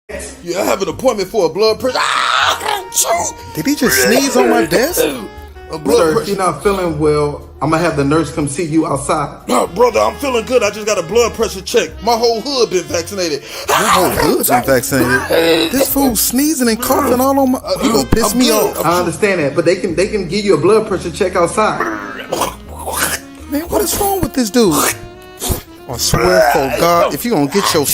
Yeah, I have an appointment for a blood pressure. Did he just sneeze on my desk? A blood Sir, if pressure. you're not feeling well, I'm gonna have the nurse come see you outside. No, brother, I'm feeling good. I just got a blood pressure check. My whole hood been vaccinated. Your whole hood's been vaccinated. This fool sneezing and coughing all on my. You gonna piss me off? I understand that, but they can give you a blood pressure check outside. Man, what is wrong with this dude? I swear, for God, if you gonna get your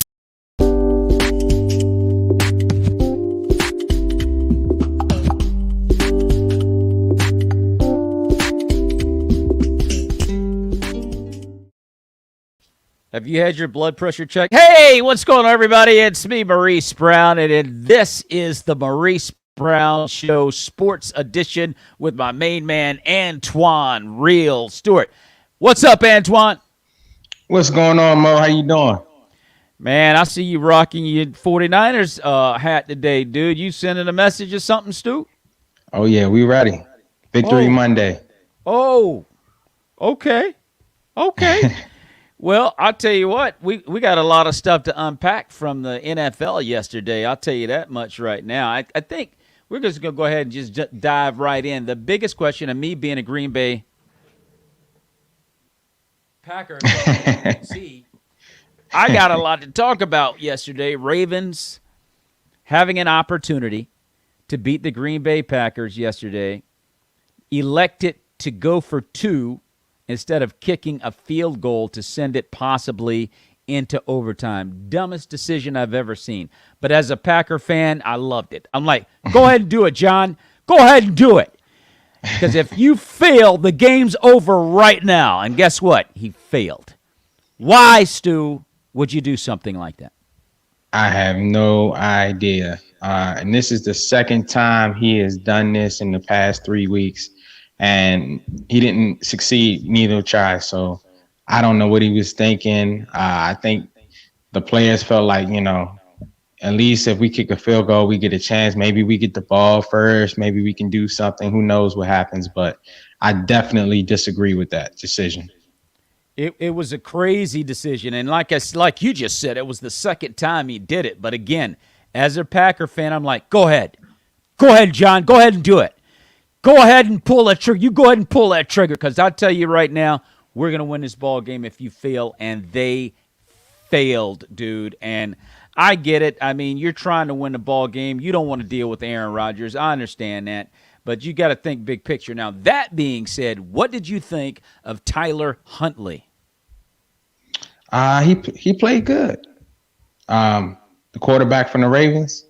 Have you had your blood pressure check? Hey, what's going on, everybody? It's me, Maurice Brown, and this is the Maurice Brown Show Sports Edition with my main man, Antoine Real Stewart. What's up, Antoine? What's going on, Mo? How you doing? Man, I see you rocking your 49ers hat today, dude. You sending a message or something, Stu? Oh, yeah, we ready. Victory Monday. Oh, okay. Well, I'll tell you what, we got a lot of stuff to unpack from the NFL yesterday. I'll tell you that much right now. I think we're just going to go ahead and just dive right in. The biggest question of me being a Green Bay Packer, see, I got a lot to talk about yesterday. Ravens having an opportunity to beat the Green Bay Packers yesterday, elected to go for two instead of kicking a field goal to send it possibly into overtime. Dumbest decision I've ever seen. But as a Packer fan, I loved it. I'm like, go ahead and do it, John. Go ahead and do it. Because if you fail, the game's over right now. And guess what? He failed. Why, Stu, would you do something like that? I have no idea. And this is the second time he has done this in the past 3 weeks. And he didn't succeed neither try. So I don't know what he was thinking. I think the players felt like, at least if we kick a field goal, we get a chance. Maybe we get the ball first. Maybe we can do something. Who knows what happens? But I definitely disagree with that decision. It was a crazy decision. And like you just said, it was the second time he did it. But again, as a Packer fan, I'm like, go ahead. Go ahead, John. Go ahead and do it. Go ahead and pull that trigger. You go ahead and pull that trigger, because I'll tell you right now, we're going to win this ball game if you fail, and they failed, dude. And I get it. I mean, you're trying to win the ball game. You don't want to deal with Aaron Rodgers. I understand that. But you got to think big picture. Now, that being said, what did you think of Tyler Huntley? He played good. The quarterback from the Ravens,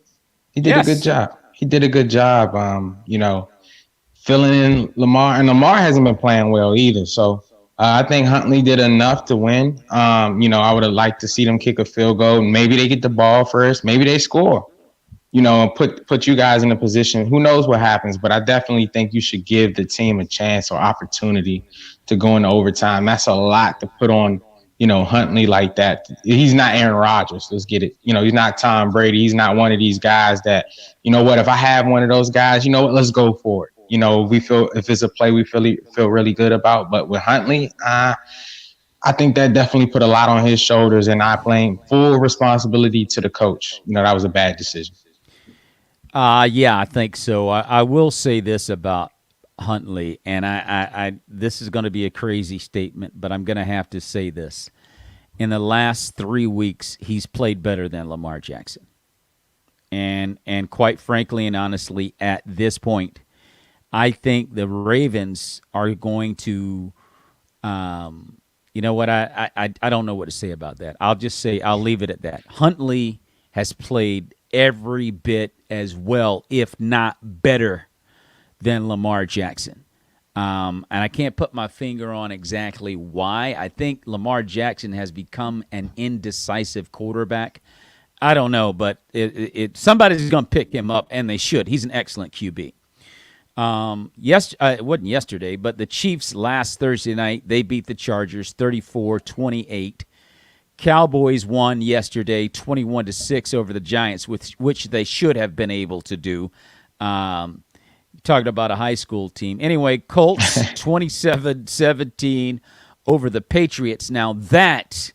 he did a good job. He did a good job, filling in Lamar, and Lamar hasn't been playing well either. So I think Huntley did enough to win. I would have liked to see them kick a field goal. Maybe they get the ball first. Maybe they score, and put you guys in a position. Who knows what happens? But I definitely think you should give the team a chance or opportunity to go into overtime. That's a lot to put on, Huntley like that. He's not Aaron Rodgers. Let's get it. He's not Tom Brady. He's not one of these guys that, if I have one of those guys, let's go for it. We feel if it's a play we feel really good about. But with Huntley, I think that definitely put a lot on his shoulders, and I blame full responsibility to the coach. That was a bad decision. Yeah, I think so. I will say this about Huntley, and I this is going to be a crazy statement, but I'm going to have to say this. In the last 3 weeks, he's played better than Lamar Jackson. And quite frankly and honestly, at this point, I think the Ravens are going to, you know what, I don't know what to say about that. I'll leave it at that. Huntley has played every bit as well, if not better, than Lamar Jackson. And I can't put my finger on exactly why. I think Lamar Jackson has become an indecisive quarterback. I don't know, but somebody's going to pick him up, and they should. He's an excellent QB. It wasn't yesterday, but the Chiefs last Thursday night, they beat the Chargers 34-28. Cowboys won yesterday 21-6 over the Giants, which they should have been able to do. Talking about a high school team. Anyway, Colts 27-17 over the Patriots. Now, that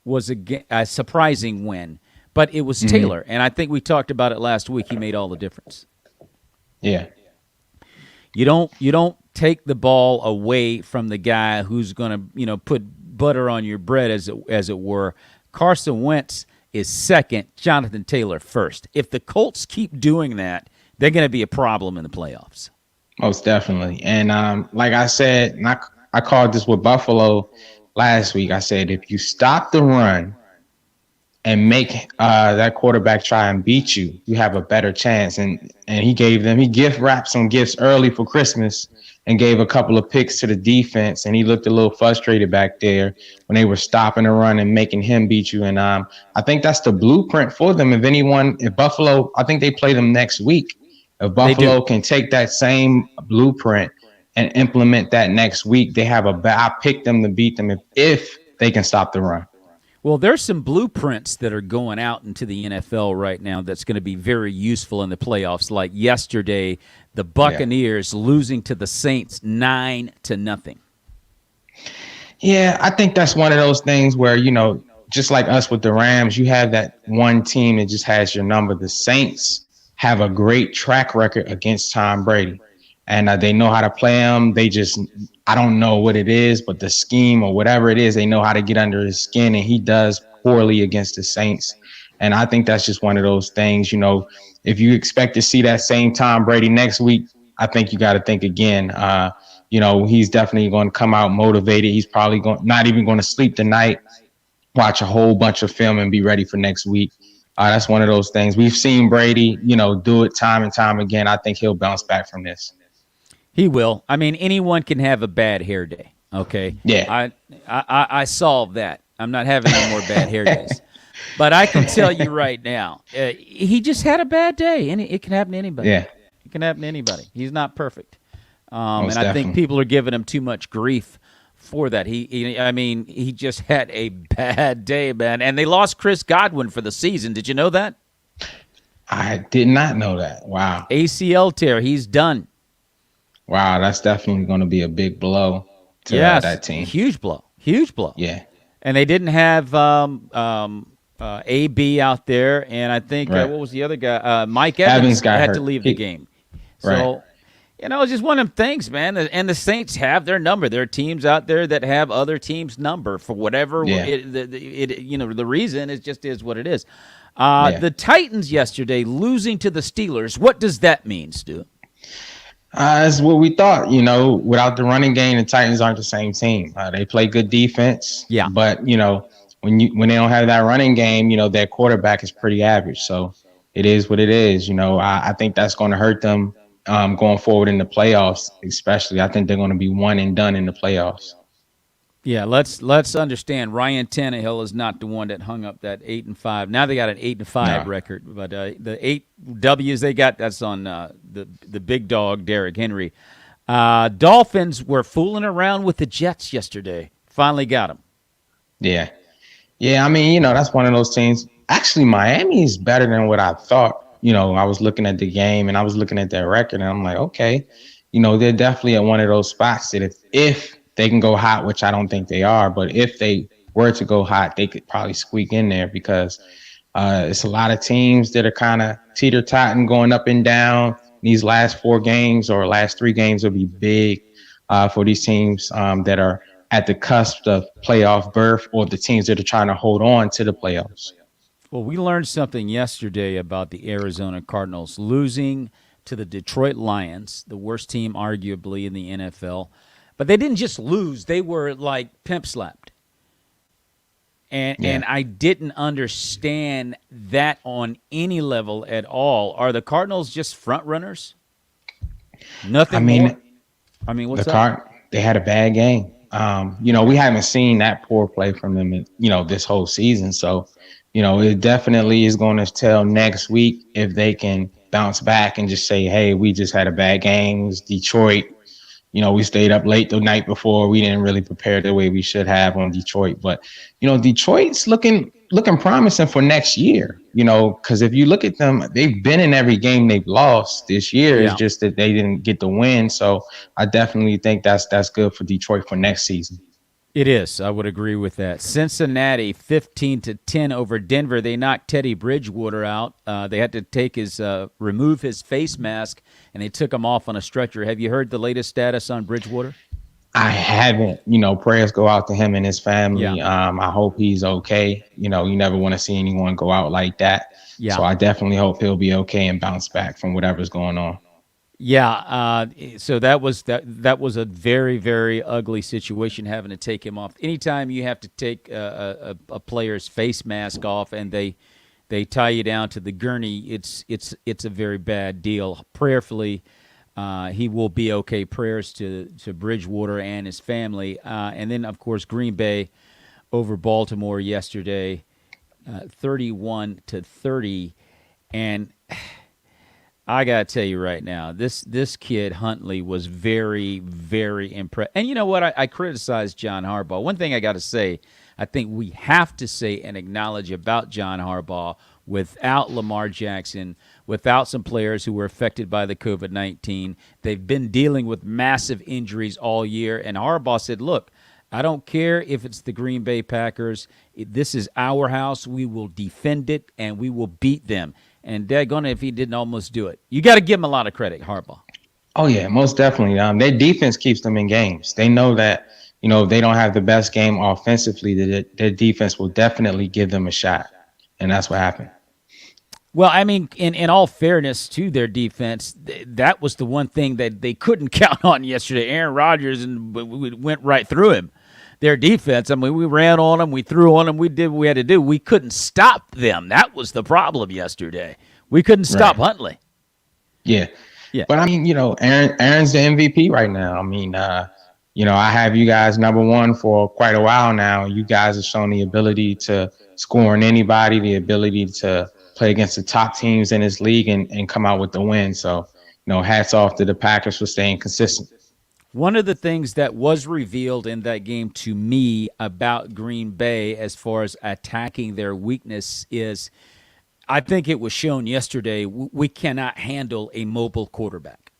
was a surprising win. But it was Taylor, and I think we talked about it last week. He made all the difference. Yeah. You don't take the ball away from the guy who's going to, put butter on your bread, as it were. Carson Wentz is second, Jonathan Taylor first. If the Colts keep doing that, they're going to be a problem in the playoffs. Most definitely. And like I said, and I called this with Buffalo last week. I said, if you stop the run and make that quarterback try and beat you, you have a better chance. And he gift wrapped some gifts early for Christmas and gave a couple of picks to the defense. And he looked a little frustrated back there when they were stopping the run and making him beat you. And I think that's the blueprint for them. If Buffalo, I think they play them next week. If Buffalo can take that same blueprint and implement that next week, they have I pick them to beat them if they can stop the run. Well, there's some blueprints that are going out into the NFL right now that's going to be very useful in the playoffs. Like yesterday, the Buccaneers losing to the Saints 9-0. Yeah, I think that's one of those things where, just like us with the Rams, you have that one team that just has your number. The Saints have a great track record against Tom Brady, and they know how to play him. I don't know what it is, but the scheme or whatever it is, they know how to get under his skin, and he does poorly against the Saints. And I think that's just one of those things, if you expect to see that same Tom Brady next week, I think you got to think again. He's definitely going to come out motivated. He's probably not even going to sleep tonight, watch a whole bunch of film and be ready for next week. That's one of those things. We've seen Brady, do it time and time again. I think he'll bounce back from this. He will. I mean, anyone can have a bad hair day, okay? Yeah. I solved that. I'm not having any more bad hair days. But I can tell you right now, he just had a bad day, and it can happen to anybody. Yeah. It can happen to anybody. He's not perfect. Most I think definitely. people are giving him too much grief for that. He just had a bad day, man. And they lost Chris Godwin for the season. Did you know that? I did not know that. Wow. ACL tear. He's done. Wow, that's definitely going to be a big blow to that team. Huge blow. Huge blow. Yeah. And they didn't have AB out there, and I think Right. what was the other guy? Mike Evans got had hurt. to leave the game. So, Right. it's just one of them things, man. And the Saints have their number. There are teams out there that have other teams' number for whatever. Yeah. The reason is just is what it is. The Titans yesterday losing to the Steelers. What does that mean, Stu? That's what we thought. Without the running game, the Titans aren't the same team. They play good defense. Yeah. But when they don't have that running game, their quarterback is pretty average. So it is what it is. I think that's going to hurt them going forward in the playoffs. Especially, I think they're going to be one and done in the playoffs. Yeah, let's understand. Ryan Tannehill is not the one that hung up that 8-5. Now they got an 8-5 record, but the 8 W's they got, that's on the big dog Derrick Henry. Dolphins were fooling around with the Jets yesterday. Finally got them. Yeah. I mean, that's one of those teams. Actually, Miami is better than what I thought. I was looking at the game and I was looking at their record, and I'm like, okay, they're definitely at one of those spots that if they can go hot, which I don't think they are, but if they were to go hot, they could probably squeak in there because it's a lot of teams that are kind of teeter-totting, going up and down. These last 4 games or last 3 games will be big for these teams that are at the cusp of playoff berth, or the teams that are trying to hold on to the playoffs. Well, we learned something yesterday about the Arizona Cardinals losing to the Detroit Lions, the worst team arguably in the NFL. But they didn't just lose. They were like pimp slapped. And I didn't understand that on any level at all. Are the Cardinals just front runners? Nothing more? I mean, what's up? They had a bad game. We haven't seen that poor play from them, this whole season. So, it definitely is going to tell next week if they can bounce back and just say, hey, we just had a bad game. It was Detroit. We stayed up late the night before. We didn't really prepare the way we should have on Detroit. But, Detroit's looking promising for next year, because if you look at them, they've been in every game they've lost this year. Yeah. It's just that they didn't get the win. So I definitely think that's good for Detroit for next season. It is. I would agree with that. Cincinnati 15-10 over Denver. They knocked Teddy Bridgewater out. They had to remove his face mask, and they took him off on a stretcher. Have you heard the latest status on Bridgewater? I haven't. Prayers go out to him and his family. Yeah. I hope he's okay. You never want to see anyone go out like that. Yeah. So I definitely hope he'll be okay and bounce back from whatever's going on. Yeah, so that was a very, very ugly situation, having to take him off. Anytime you have to take a player's face mask off and they tie you down to the gurney, it's a very bad deal. Prayerfully, he will be okay. Prayers to Bridgewater and his family, and then of course Green Bay over Baltimore yesterday, 31-30, and I got to tell you right now, this kid, Huntley, was very, very impressed. And you know what? I criticized John Harbaugh. One thing I got to say, I think we have to say and acknowledge about John Harbaugh, without Lamar Jackson, without some players who were affected by the COVID-19, they've been dealing with massive injuries all year. And Harbaugh said, look, I don't care if it's the Green Bay Packers. This is our house. We will defend it, and we will beat them. And daggone it if he didn't almost do it. You got to give him a lot of credit, Harbaugh. Oh, yeah, most definitely. Their defense keeps them in games. They know that, if they don't have the best game offensively, their defense will definitely give them a shot. And that's what happened. Well, I mean, in all fairness to their defense, that was the one thing that they couldn't count on yesterday. Aaron Rodgers, and we went right through him. Their defense, I mean, we ran on them, we threw on them, we did what we had to do. We couldn't stop them. That was the problem yesterday. We couldn't stop Huntley. Yeah. But, I mean, Aaron's the MVP right now. I mean, I have you guys number one for quite a while now. You guys have shown the ability to score on anybody, the ability to play against the top teams in this league and come out with the win. So, hats off to the Packers for staying consistent. One of the things that was revealed in that game to me about Green Bay as far as attacking their weakness is, I think it was shown yesterday, we cannot handle a mobile quarterback.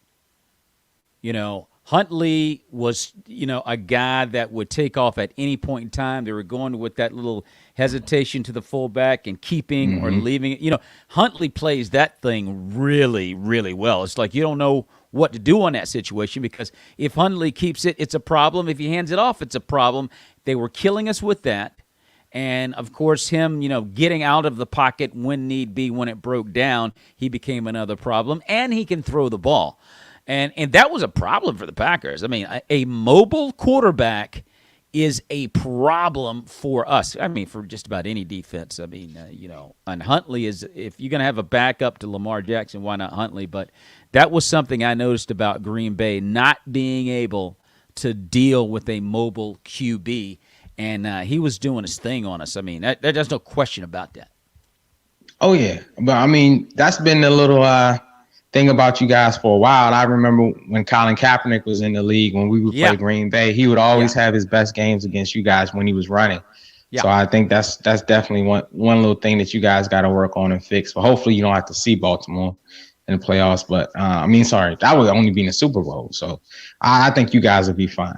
Huntley was, a guy that would take off at any point in time. They were going with that little hesitation to the fullback and keeping or leaving it. Huntley plays that thing really, really well. It's like you don't know what to do on that situation, because if Huntley keeps it, it's a problem. If he hands it off, it's a problem. They were killing us with that. And, of course, him, getting out of the pocket when need be, when it broke down, he became another problem. And he can throw the ball. And that was a problem for the Packers. I mean, a mobile quarterback is a problem for us. I mean, for just about any defense. I mean, and Huntley is, if you're going to have a backup to Lamar Jackson, why not Huntley? But that was something I noticed about Green Bay, not being able to deal with a mobile QB. And he was doing his thing on us. I mean, there's no question about that. Oh, yeah. But, I mean, that's been a little thing about you guys for a while. I remember when Colin Kaepernick was in the league, when we would play Green Bay, he would always have his best games against you guys when he was running. Yeah. So I think that's definitely one little thing that you guys got to work on and fix. But hopefully you don't have to see Baltimore in the playoffs. But, that would only be in the Super Bowl. So I think you guys will be fine.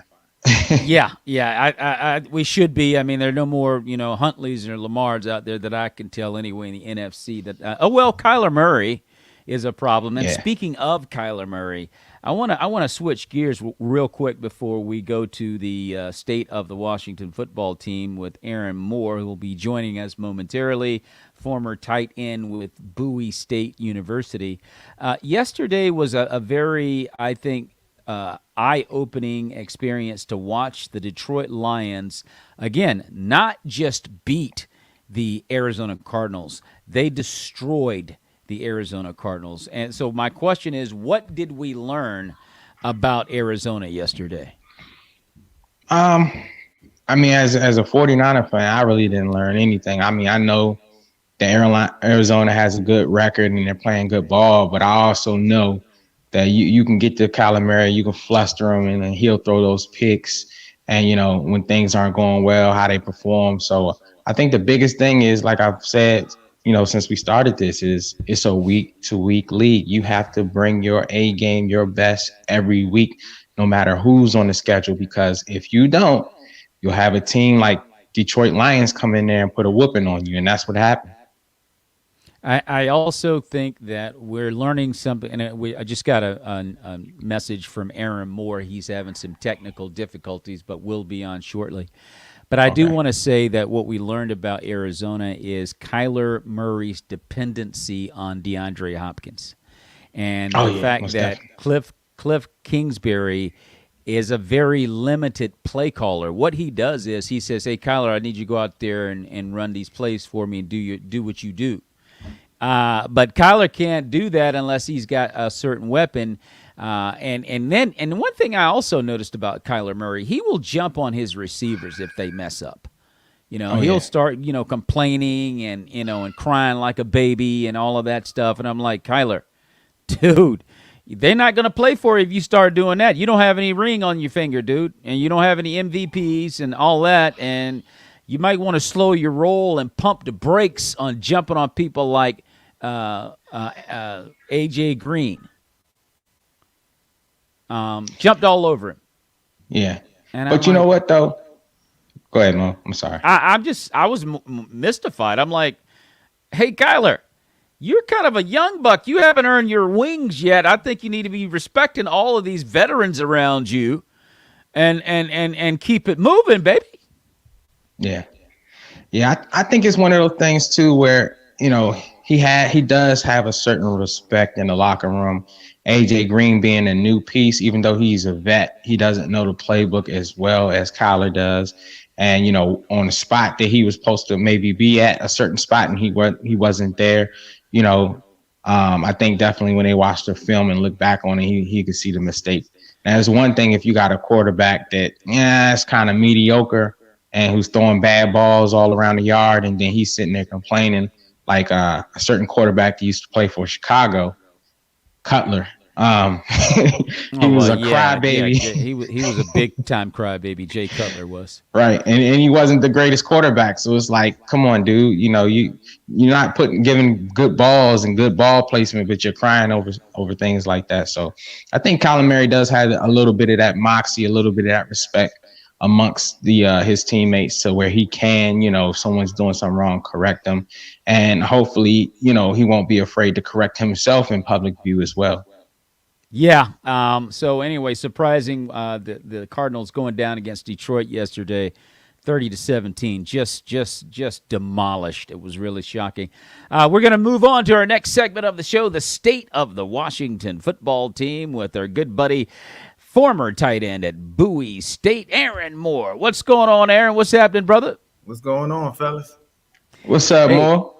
We should be. I mean, there are no more, Huntleys or Lamars out there that I can tell anyway in the NFC that. Kyler Murray is a problem. And speaking of Kyler Murray, I want to switch gears real quick before we go to the state of the Washington football team with Aaron Moore, who will be joining us momentarily, former tight end with Bowie State University. Yesterday was a very, I think, eye-opening experience to watch the Detroit Lions, again, not just beat the Arizona Cardinals. They destroyed the Arizona Cardinals. And so my question is, what did we learn about Arizona yesterday? As a 49er fan, I really didn't learn anything. I mean, I know that Arizona has a good record and they're playing good ball, but I also know that you can get to Kyler Murray, you can fluster him, and then he'll throw those picks. And, when things aren't going well, how they perform. So I think the biggest thing is, like I've said, since we started this, is it's a week-to-week league. You have to bring your A game, your best every week, no matter who's on the schedule, because if you don't, you'll have a team like Detroit Lions come in there and put a whooping on you, and that's what happened. I also think that we're learning something, and I just got a message from Aaron Moore. He's having some technical difficulties, but will be on shortly. But I do want to say that what we learned about Arizona is Kyler Murray's dependency on DeAndre Hopkins, and the fact that Cliff Kingsbury is a very limited play caller. What he does is he says, "Hey, Kyler, I need you to go out there and run these plays for me and do what you do." But Kyler can't do that unless he's got a certain weapon. And one thing I also noticed about Kyler Murray, he will jump on his receivers if they mess up. He'll start, complaining and crying like a baby and all of that stuff. And I'm like, Kyler, dude, they're not going to play for you if you start doing that. You don't have any ring on your finger, dude, and you don't have any MVPs and all that. And you might want to slow your roll and pump the brakes on jumping on people like A.J. Green. Jumped all over him. Yeah. But you know what, though? Go ahead, Mo. I'm sorry. I was mystified. I'm like, hey, Kyler, you're kind of a young buck. You haven't earned your wings yet. I think you need to be respecting all of these veterans around you and keep it moving, baby. Yeah. I think it's one of those things too where he does have a certain respect in the locker room. AJ Green being a new piece, even though he's a vet, he doesn't know the playbook as well as Kyler does. And on the spot that he was supposed to maybe be at a certain spot and he wasn't there. I think definitely when they watch the film and look back on it, he could see the mistake. Now, there's one thing if you got a quarterback that it's kind of mediocre and who's throwing bad balls all around the yard, and then he's sitting there complaining like a certain quarterback that used to play for Chicago, Cutler. He was a crybaby. Yeah, he was a big time crybaby. Jay Cutler was right, and he wasn't the greatest quarterback. So it's like, come on, dude. You're not giving good balls and good ball placement, but you're crying over things like that. So I think Kyler Murray does have a little bit of that moxie, a little bit of that respect amongst his teammates, to where he can, if someone's doing something wrong, correct them, and hopefully, he won't be afraid to correct himself in public view as well. Yeah. So anyway, surprising the Cardinals going down against Detroit yesterday, 30-17, just demolished. It was really shocking. We're going to move on to our next segment of the show, the state of the Washington football team, with our good buddy, former tight end at Bowie State, Aaron Moore. What's going on, Aaron? What's happening, brother? What's going on, fellas? What's up, Moore?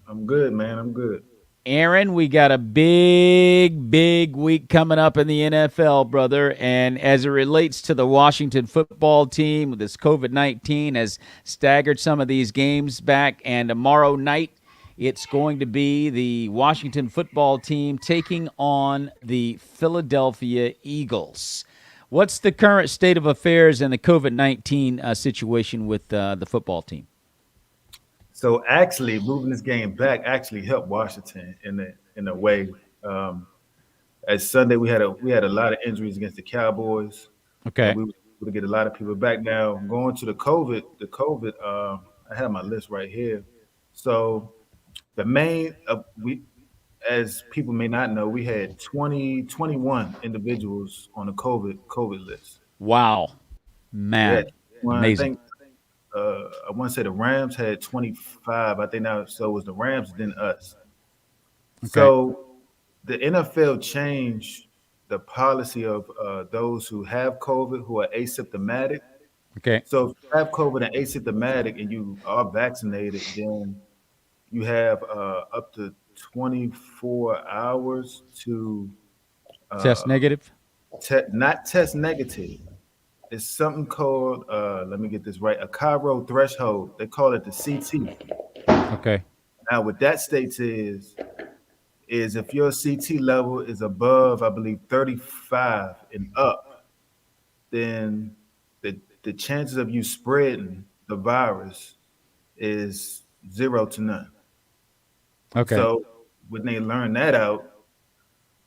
I'm good, man. I'm good. Aaron, we got a big week coming up in the NFL, brother. And as it relates to the Washington football team, this COVID-19 has staggered some of these games back. And tomorrow night, it's going to be the Washington football team taking on the Philadelphia Eagles. What's the current state of affairs in the COVID-19 situation with the football team? So actually, moving this game back actually helped Washington in a way. As Sunday, we had a lot of injuries against the Cowboys. Okay, we were able to get a lot of people back. Now going to the COVID. I have my list right here. So the main as people may not know, we had 21 individuals on the COVID list. Wow, man, amazing. I want to say the Rams had 25. I think now, so it was the Rams, then us. Okay. So the NFL changed the policy of those who have COVID who are asymptomatic. Okay. So if you have COVID and asymptomatic and you are vaccinated, then you have up to 24 hours to test negative. Not test negative. It's something called, let me get this right, a Cairo threshold. They call it the CT. Okay. Now, what that states is if your CT level is above, I believe, 35 and up, then the chances of you spreading the virus is 0 to none. Okay. So when they learn that out,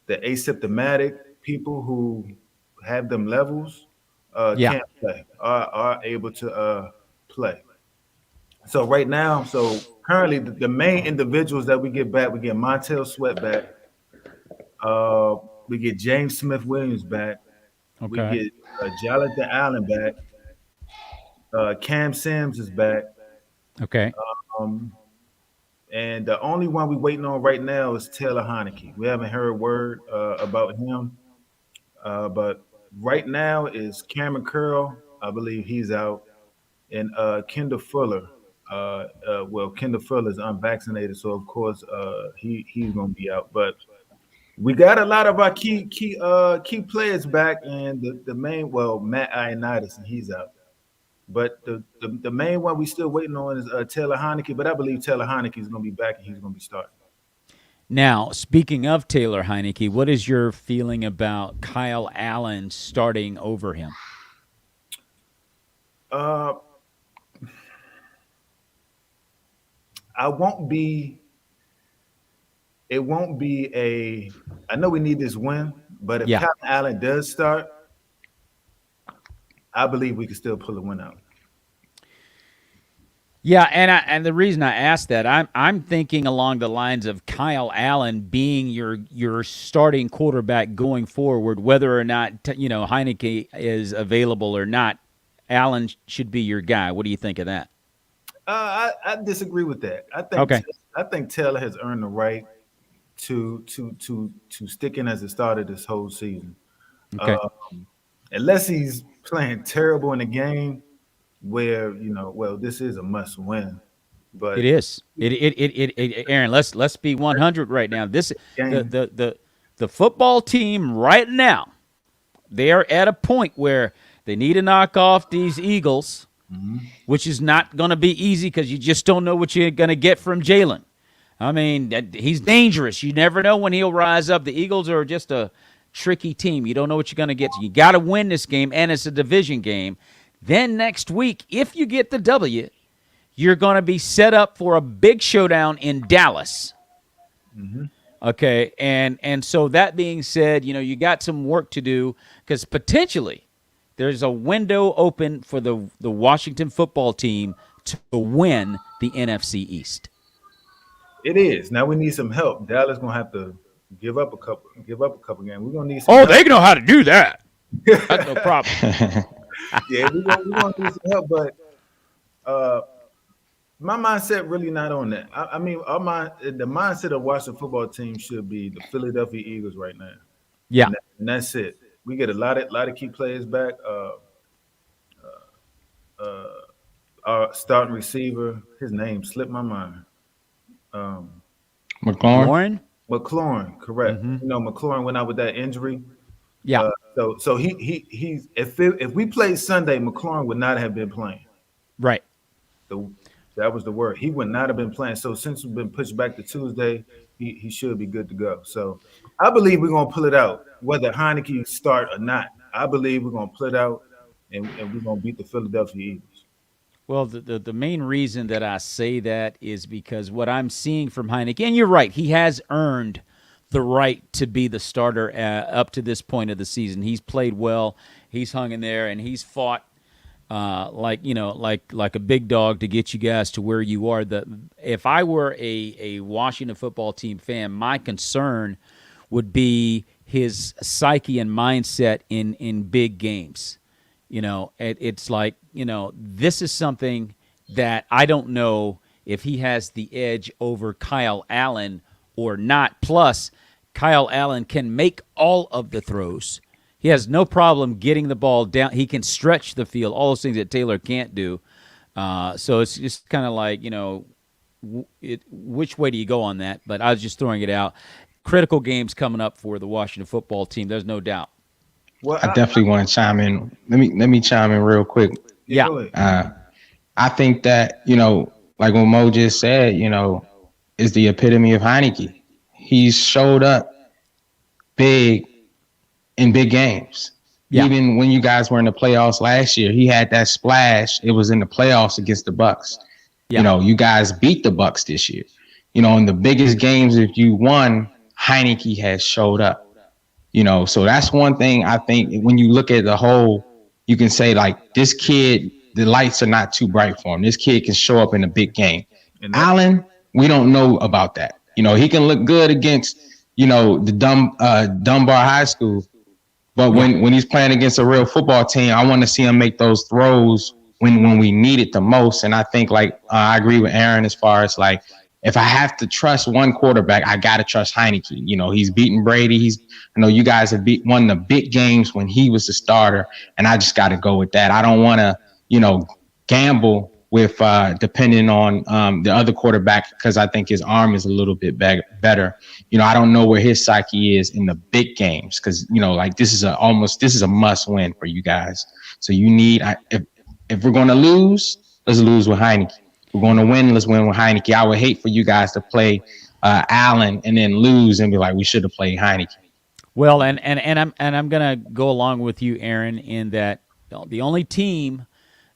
the asymptomatic people who have them levels Yeah. can't play, are able to play. So right now, so currently the main individuals that we get back, we get Montell Sweat back, uh, we get James Smith Williams back, we Okay. get Jonathan Allen back, Cam Sims is back, Okay. um, and the only one we waiting on right now is Taylor Heineke. We haven't heard word about him, but right now is Cameron Curl. I believe he's out, and Kendall Fuller. Well, Kendall Fuller is unvaccinated, so of course he's gonna be out. But we got a lot of our key players back, and the main Matt Ioannidis, and he's out. But the main one we still waiting on is Taylor Heineke. But I believe Taylor Heineke is gonna be back and he's gonna be starting. Now, speaking of Taylor Heineke, what is your feeling about Kyle Allen starting over him? I won't be. It won't be a. I know we need this win, but if Yeah. Kyle Allen does start, I believe we can still pull a win out. Yeah, and the reason I asked that, I'm thinking along the lines of Kyle Allen being your starting quarterback going forward, whether or not Heineke is available or not. Allen should be your guy. What do you think of that? I disagree with that. Okay. I think Taylor has earned the right to stick in as a starter this whole season. Okay. Unless he's playing terrible in a game where this is a must win. But It is. Aaron, let's be 100 right now. This game, the football team right now, they are at a point where they need to knock off these Eagles, which is not going to be easy because you just don't know what you're going to get from Jalen. I mean, he's dangerous. You never know when he'll rise up. The Eagles are just a tricky team. You don't know what you're going to get. So you got to win this game, and it's a division game. Then next week, if you get the W, you're going to be set up for a big showdown in Dallas. Okay, and so that being said, you got some work to do because potentially there's a window open for the Washington football team to win the NFC East. it is. Now we need some help. Dallas gonna have to give up a couple games. We're gonna need some Oh, help. they know how to do that. That's no problem. Yeah, we're gonna need some help, but my mindset really not on that. I mean, the mindset of Washington football team should be the Philadelphia Eagles right now. Yeah. And that's it. We get a lot of key players back. Our starting receiver, his name slipped my mind. McLaurin. Warren? McLaurin, correct. McLaurin went out with that injury. Yeah. So he's if we played Sunday, McLaurin would not have been playing. Right. That was the word. He would not have been playing. So since we've been pushed back to Tuesday, he should be good to go. So I believe we're gonna pull it out, whether Heineke start or not. I believe we're gonna pull it out, and we're gonna beat the Philadelphia Eagles. Well, the main reason that I say that is because what I'm seeing from Heineke, and you're right, he has earned the right to be the starter up to this point of the season. He's played well. He's hung in there, and he's fought like a big dog to get you guys to where you are. If I were a Washington football team fan, my concern would be his psyche and mindset in big games. It's like, this is something that I don't know if he has the edge over Kyle Allen or not. Plus, Kyle Allen can make all of the throws. He has no problem getting the ball down. He can stretch the field, all those things that Taylor can't do. So it's just kind of like, which way do you go on that? But I was just throwing it out. Critical games coming up for the Washington football team. There's no doubt. Well, I definitely want to chime in. Let me chime in real quick. Yeah. go ahead. I think that, like what Mo just said, is the epitome of Heineke. He's showed up big in big games. Yeah. Even when you guys were in the playoffs last year, he had that splash. It was in the playoffs against the Bucks. Yeah. You guys beat the Bucks this year. In the biggest games, if you won, Heineke has showed up. So that's one thing I think when you look at the whole you can say like this kid, the lights are not too bright for him. This kid can show up in a big game. Allen, we don't know about that. He can look good against, the Dunbar High School. But when he's playing against a real football team, I want to see him make those throws when we need it the most. And I think I agree with Aaron as far as like, if I have to trust one quarterback, I got to trust Heineke. He's beaten Brady. You guys have won the big games when he was the starter. And I just got to go with that. I don't want to, gamble with depending on the other quarterback because I think his arm is a little bit better. I don't know where his psyche is in the big games because, this is a must win for you guys. So you need, if we're going to lose, let's lose with Heineke. If we're going to win, let's win with Heineke. I would hate for you guys to play Allen and then lose and be like, we should have played Heineke. Well, and I'm gonna go along with you, Aaron, in that the only team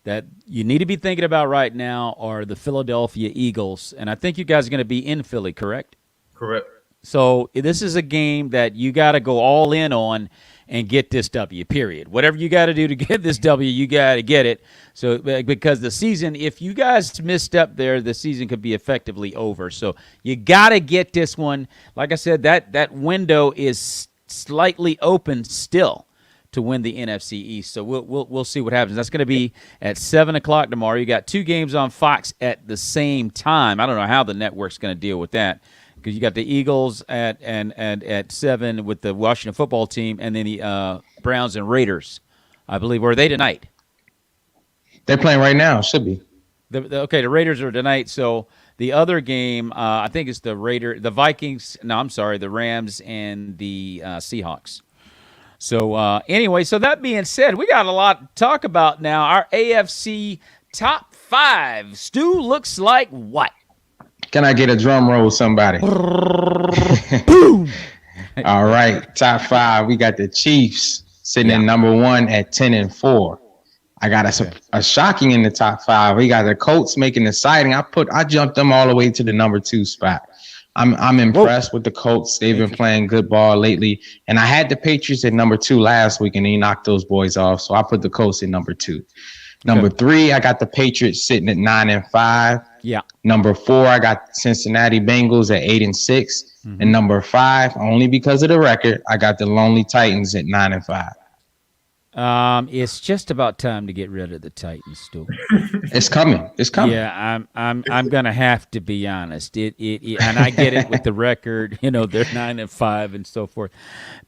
that you need to be thinking about right now are the Philadelphia Eagles, and I think you guys are going to be in Philly, correct? Correct. So this is a game that you got to go all in on and get this W, period. Whatever you got to do to get this W, you got to get it. So because the season, if you guys missed up there, the season could be effectively over. So you got to get this one. Like I said, that window is slightly open still to win the NFC East. So we'll see what happens. That's going to be at 7:00 tomorrow. You got 2 games on Fox at the same time. I don't know how the network's going to deal with that because you got the Eagles at 7 with the Washington football team, and then the Browns and Raiders, I believe. Or are they tonight? They're playing right now. Should be. The Raiders are tonight. So the other game, I think it's the Vikings. No, I'm sorry, the Rams and the Seahawks. So anyway, so that being said, we got a lot to talk about now. Our AFC Top 5. Stu, looks like what? Can I get a drum roll, somebody? Boom! All right, Top 5. We got the Chiefs sitting in number 1 at 10-4. I got a shocking in the Top 5. We got the Colts making a sighting. I jumped them all the way to the number 2 spot. I'm impressed with the Colts. They've been playing good ball lately. And I had the Patriots at number 2 last week, and they knocked those boys off. So I put the Colts at number 2. Number 3, I got the Patriots sitting at 9-5. Yeah. Number 4, I got Cincinnati Bengals at 8-6. Mm-hmm. And number 5, only because of the record, I got the Lonely Titans at 9-5. It's just about time to get rid of the Titans, Stu. It's coming. Yeah, I'm gonna have to be honest. It and I get it with the record. They're 9-5 and so forth,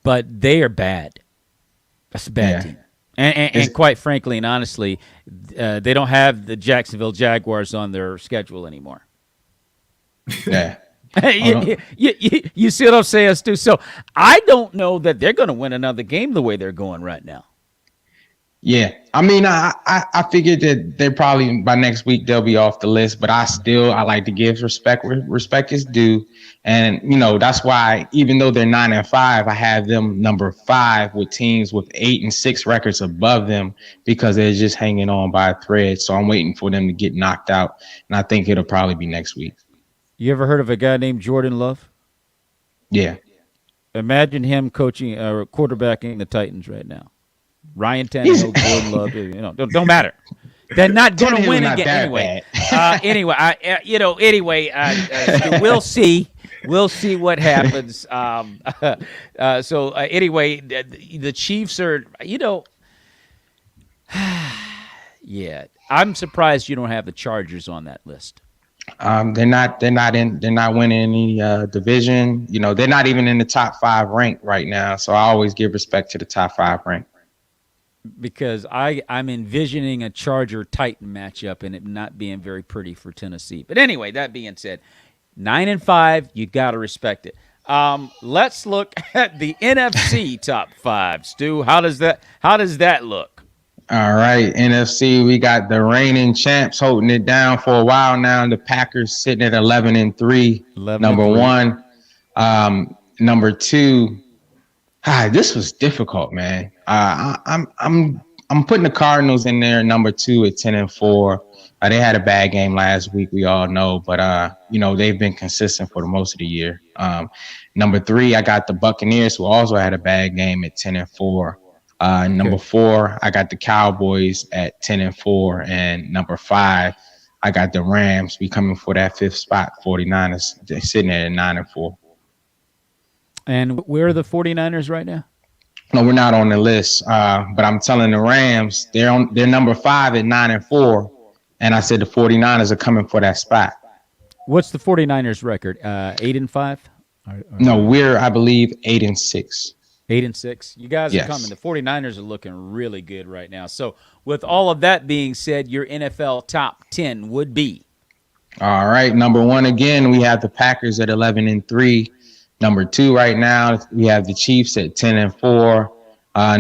but they are bad. That's a bad team. And quite frankly and honestly, they don't have the Jacksonville Jaguars on their schedule anymore. Yeah. You see what I'm saying, Stu? So I don't know that they're going to win another game the way they're going right now. Yeah, I mean, I figured that they're probably by next week they'll be off the list, but I like to give respect where respect is due, and that's why even though they're 9-5, I have them number 5 with teams with 8-6 records above them because they're just hanging on by a thread. So I'm waiting for them to get knocked out, and I think it'll probably be next week. You ever heard of a guy named Jordan Love? Yeah. Imagine him coaching quarterbacking the Titans right now. Ryan Tannehill, Jordan Love, don't matter. They're not going to win again anyway. We'll see. We'll see what happens. Anyway, the Chiefs are, yeah. I'm surprised you don't have the Chargers on that list. They're not winning any division. They're not even in the top 5 rank right now. So I always give respect to the top 5 rank. Because I'm envisioning a Charger-Titan matchup and it not being very pretty for Tennessee. But anyway, that being said, 9-5, you got to respect it. Let's look at the NFC top 5. Stu, how does that look? All right, NFC, we got the reigning champs holding it down for a while now. The Packers sitting at 11-3. Number 1. Number 2. This was difficult, man. I'm putting the Cardinals in there, number 2 at 10-4. They had a bad game last week, we all know, but they've been consistent for the most of the year. Number 3, I got the Buccaneers, who also had a bad game at 10-4. Number 4, I got the Cowboys at 10-4, and number 5, I got the Rams. We coming for that 5th spot. 49ers, they're sitting at 9-4. And where are the 49ers right now? No, we're not on the list. But I'm telling the Rams, they're number 5 at 9-4, and I said the 49ers are coming for that spot. What's the 49ers record? 8-5? No, I believe 8-6. 8-6. You guys are coming. The 49ers are looking really good right now. So with all of that being said, your NFL top 10 would be? All right. Number 1, again, we have the Packers at 11-3. Number 2 right now, we have the Chiefs at 10-4.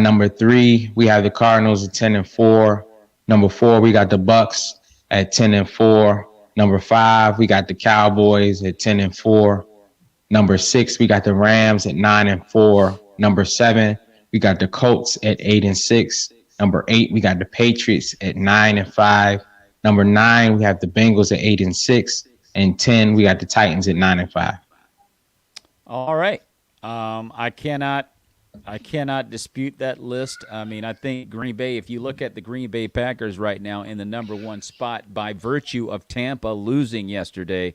Number 3, we have the Cardinals at 10-4. Number 4, we got the Bucs at 10-4. Number 5, we got the Cowboys at 10-4. Number 6, we got the Rams at 9-4. Number 7, we got the Colts at 8-6. Number 8, we got the Patriots at 9-5. Number 9, we have the Bengals at 8-6. And 10, we got the Titans at 9-5. All right. I cannot dispute that list. I mean, I think Green Bay, if you look at the Green Bay Packers right now in the number 1 spot by virtue of Tampa losing yesterday,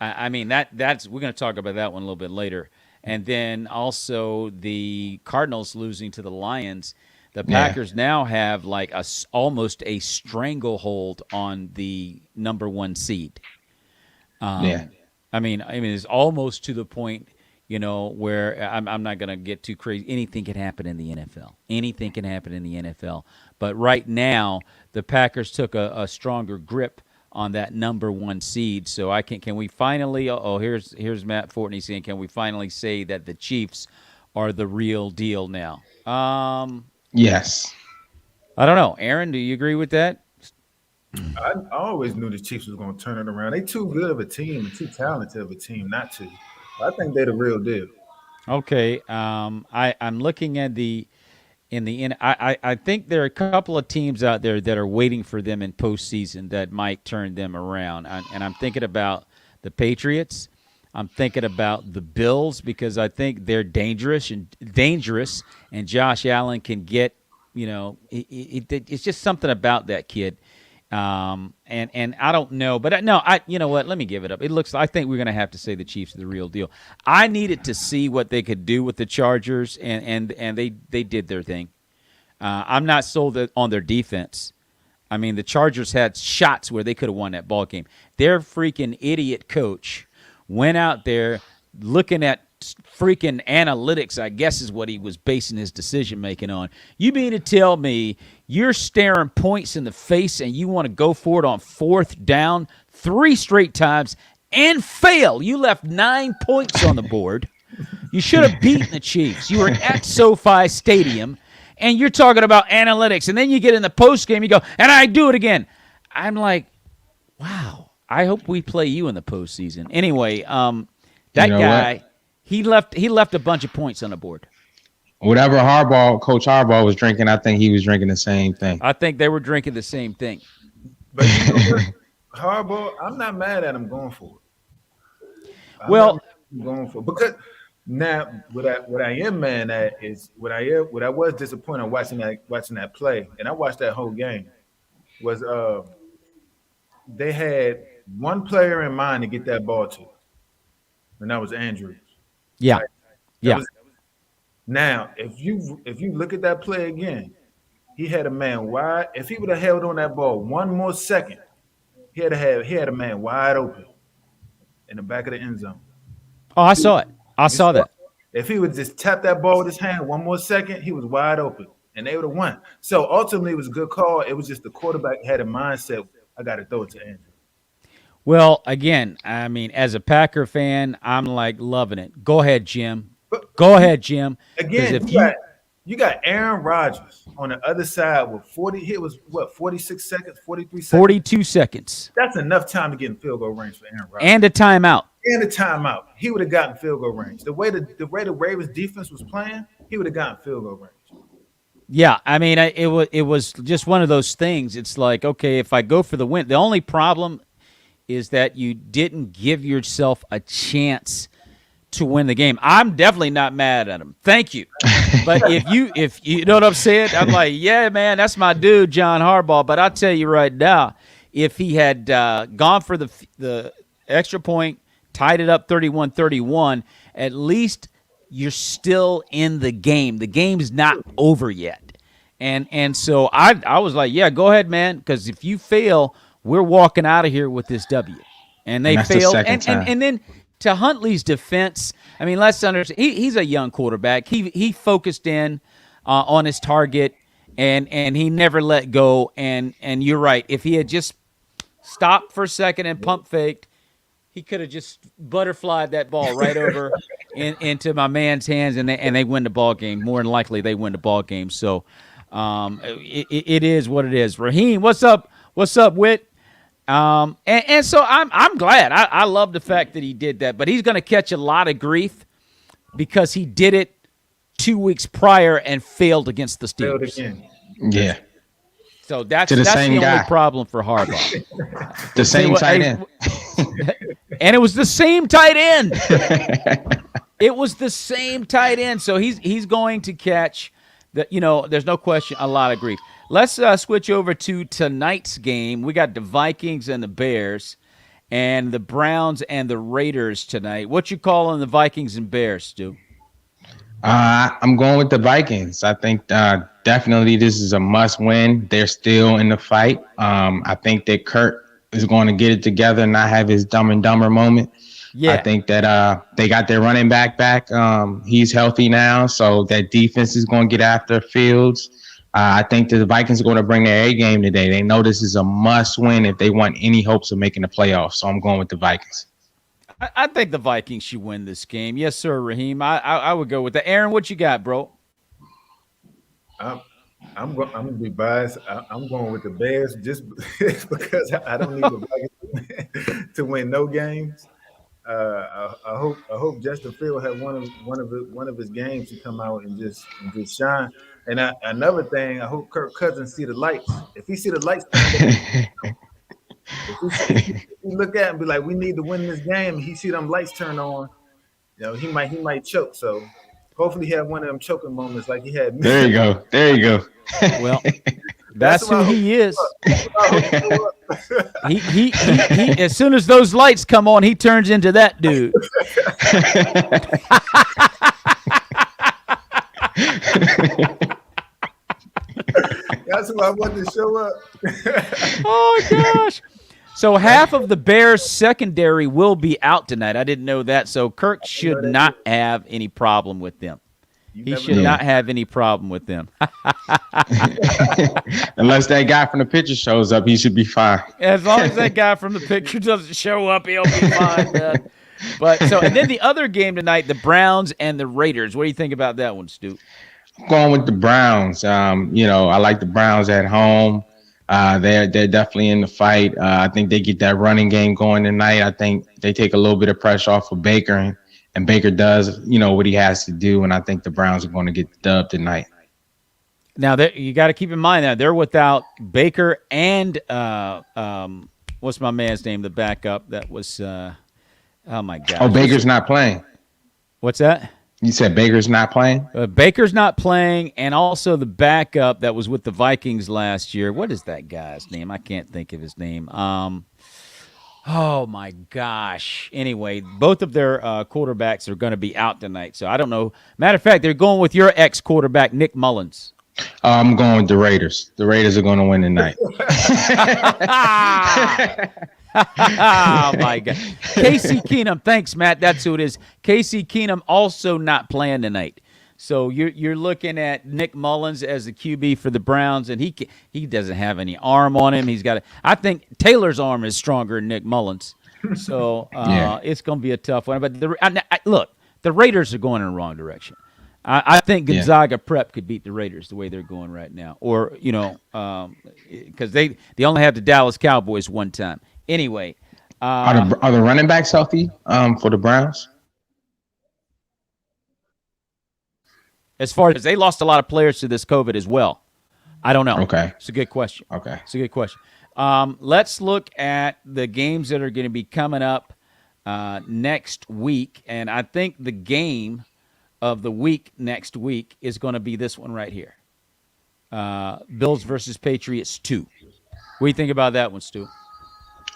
I mean, that's we're going to talk about that one a little bit later. And then also the Cardinals losing to the Lions. The Packers now have like almost a stranglehold on the number 1 seed. I mean, it's almost to the point, where I'm not going to get too crazy. Anything can happen in the NFL. Anything can happen in the NFL. But right now, the Packers took a stronger grip on that number 1 seed. So can we finally? Here's Matt Fortney saying, can we finally say that the Chiefs are the real deal now? Yes. I don't know. Aaron, do you agree with that? I always knew the Chiefs was going to turn it around. They too good of a team and too talented of a team not to. I think they're the real deal. Okay. I'm looking at I think there are a couple of teams out there that are waiting for them in postseason that might turn them around. And I'm thinking about the Patriots. I'm thinking about the Bills because I think they're dangerous, and Josh Allen can get, it's just something about that kid. And I don't know, but you know what? Let me give it up. I think we're going to have to say the Chiefs are the real deal. I needed to see what they could do with the Chargers, and they did their thing. I'm not sold on their defense. I mean, the Chargers had shots where they could have won that ball game. Their freaking idiot coach went out there looking at freaking analytics, I guess is what he was basing his decision-making on. You mean to tell me you're staring points in the face and you want to go for it on 4th down 3 straight times and fail? You left 9 points on the board. You should have beaten the Chiefs. You were at SoFi Stadium, and you're talking about analytics. And then you get in the postgame, you go, and I do it again. I'm like, wow, I hope we play you in the postseason. Anyway, that guy, what? he left a bunch of points on the board. Whatever Coach Harbaugh was drinking, I think he was drinking the same thing. I think they were drinking the same thing. But Harbaugh, I'm not mad at him going for it. Because now what I am mad at is what I was disappointed watching that play, and I watched that whole game, was they had one player in mind to get that ball to, and that was Andrews. Yeah. Right? Yeah. Now, if you look at that play again, he had a man wide. If he would have held on that ball one more second, he had a man wide open in the back of the end zone. Oh, I saw it. I saw that. If he would just tap that ball with his hand one more second, he was wide open, and they would have won. So ultimately, it was a good call. It was just the quarterback had a mindset, I got to throw it to Andrew. Well, again, I mean, as a Packer fan, I'm like loving it. Go ahead, Jim. Go ahead, Jim. Again, you got Aaron Rodgers on the other side with 46 seconds, 43 seconds? 42 seconds. That's enough time to get in field goal range for Aaron Rodgers. And a timeout. He would have gotten field goal range. The way the Ravens defense was playing, he would have gotten field goal range. Yeah, I mean, it was just one of those things. It's like, okay, if I go for the win, the only problem is that you didn't give yourself a chance to win the game. I'm definitely not mad at him. Thank you. But if you know what I'm saying, I'm like, yeah, man, that's my dude, John Harbaugh. But I'll tell you right now, if he had gone for the extra point, tied it up 31-31, at least you're still in the game. The game's not over yet. And so I was like, yeah, go ahead, man, because if you fail, we're walking out of here with this W. And they failed. And then to Huntley's defense, I mean, let's understand, he's a young quarterback. He focused in on his target, and he never let go. And you're right. If he had just stopped for a second and pump faked, he could have just butterflied that ball right over into my man's hands, and they win the ball game. More than likely, they win the ball game. So it is what it is. Raheem, what's up? What's up, Whit? And so I'm glad. I love the fact that he did that, but he's going to catch a lot of grief because he did it 2 weeks prior and failed against the Steelers. Yeah. So that's the only problem for Harbaugh. The same tight end. And it was the same tight end. It was the same tight end. So he's going to catch there's no question, a lot of grief. Let's switch over to tonight's game. We got the Vikings and the Bears, and the Browns and the Raiders tonight. What you calling the Vikings and Bears, Stu? I'm going with the Vikings. I think definitely this is a must-win. They're still in the fight. I think that Kurt is going to get it together and not have his Dumb and Dumber moment. Yeah. I think that they got their running back. He's healthy now, so that defense is going to get after Fields. I think that the Vikings are going to bring their A game today. They know this is a must-win if they want any hopes of making the playoffs. So I'm going with the Vikings. I think the Vikings should win this game. Yes, sir, Raheem. I would go with that. Aaron, what you got, bro? I'm going to be biased. I'm going with the Bears just because I don't need the Vikings to win no games. I hope Justin Fields had one of his games to come out and just shine. And another thing, I hope Kirk Cousins see the lights. If he see the lights, if he look at it and be like, we need to win this game, and he see them lights turn on, he might choke. So hopefully he had one of them choking moments like he had me. There you go. Well, that's who he is. he as soon as those lights come on, he turns into that dude. That's who I want to show up. Oh gosh. So half of the Bears secondary will be out tonight. I didn't know that. So Kirk should not have any problem with them. He should not have any problem with them. Unless that guy from the picture shows up, he should be fine. As long as that guy from the picture doesn't show up, he'll be fine, man. And then the other game tonight, the Browns and the Raiders. What do you think about that one, Stu? I'm going with the Browns. I like the Browns at home. They're definitely in the fight. I think they get that running game going tonight. I think they take a little bit of pressure off of Baker, and Baker does, what he has to do. And I think the Browns are going to get the dub tonight. Now, you got to keep in mind that they're without Baker and what's my man's name? The backup that was oh my God. Oh, Baker's not playing. What's that? You said Baker's not playing? Baker's not playing, and also the backup that was with the Vikings last year. What is that guy's name? I can't think of his name. Oh, my gosh. Anyway, both of their quarterbacks are going to be out tonight, so I don't know. Matter of fact, they're going with your ex-quarterback, Nick Mullins. I'm going with the Raiders. The Raiders are going to win tonight. Oh, my God. Casey Keenum. Thanks, Matt. That's who it is. Casey Keenum also not playing tonight. So you're looking at Nick Mullins as the QB for the Browns, and he doesn't have any arm on him. I think Taylor's arm is stronger than Nick Mullins. So It's going to be a tough one. But look, the Raiders are going in the wrong direction. I think Gonzaga Prep could beat the Raiders the way they're going right now. Or, because they only had the Dallas Cowboys one time. Anyway. Are the running backs healthy for the Browns? As far as they lost a lot of players to this COVID as well. I don't know. Okay. It's a good question. Okay. It's a good question. Let's look at the games that are going to be coming up next week, and I think the game of the week next week is going to be this one right here. Bills versus Patriots 2. What do you think about that one, Stu?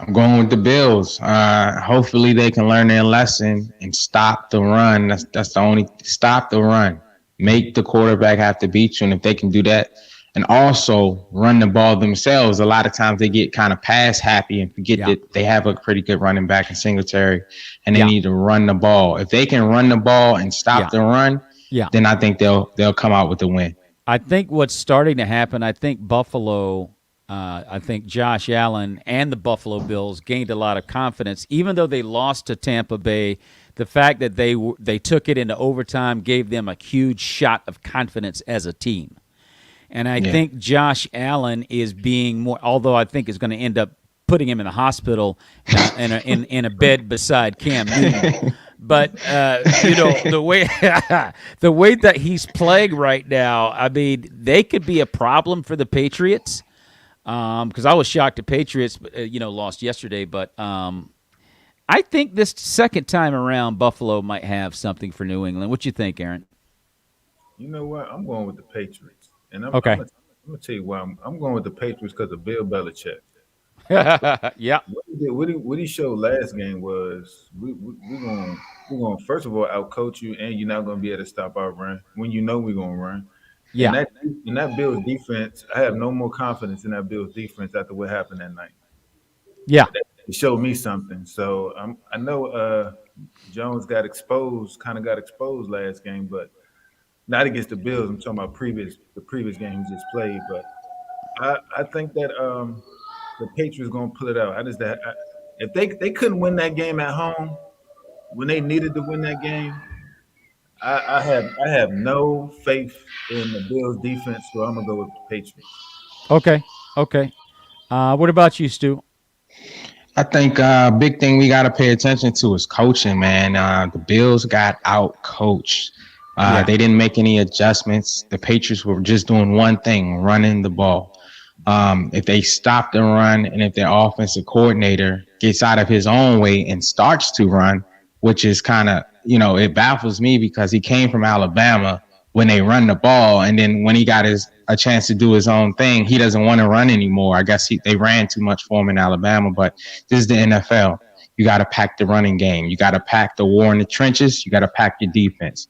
I'm going with the Bills. Hopefully they can learn their lesson and stop the run. That's the only stop the run. Make the quarterback have to beat you, and if they can do that, and also run the ball themselves. A lot of times they get kind of pass happy and forget that they have a pretty good running back in Singletary, and they need to run the ball. If they can run the ball and stop the run, then I think they'll come out with the win. I think what's starting to happen, I think Buffalo, I think Josh Allen and the Buffalo Bills gained a lot of confidence, even though they lost to Tampa Bay. The fact that they took it into overtime gave them a huge shot of confidence as a team. And I think Josh Allen is being more, although I think is going to end up putting him in the hospital in a bed beside Cam Newton. But the way that he's playing right now, I mean, they could be a problem for the Patriots. Because I was shocked the Patriots, lost yesterday. But I think this second time around, Buffalo might have something for New England. What you think, Aaron? You know what? I'm going with the Patriots. And I'm okay. I'm gonna tell you why I'm going with the Patriots because of Bill Belichick. Yeah. What he showed last game was we're gonna first of all outcoach you, and you're not gonna be able to stop our run when you know we're gonna run. Yeah. And that Bills defense, I have no more confidence in that Bills defense after what happened that night. Yeah. It showed me something. So I know Jones got exposed last game, but not against the Bills. I'm talking about the previous game he just played. But I think that the Patriots gonna pull it out. If they couldn't win that game at home when they needed to win that game, I have no faith in the Bills defense, so I'm gonna go with the Patriots. Okay. What about you, Stu? I think big thing we got to pay attention to is coaching, man. The Bills got out coached. They didn't make any adjustments. The Patriots were just doing one thing, running the ball. If they stop the run, and if their offensive coordinator gets out of his own way and starts to run, which is kind of, it baffles me because he came from Alabama when they run the ball. And then when he got a chance to do his own thing, he doesn't want to run anymore. I guess they ran too much for him in Alabama, but this is the NFL. You got to pack the running game. You got to pack the war in the trenches. You got to pack your defense.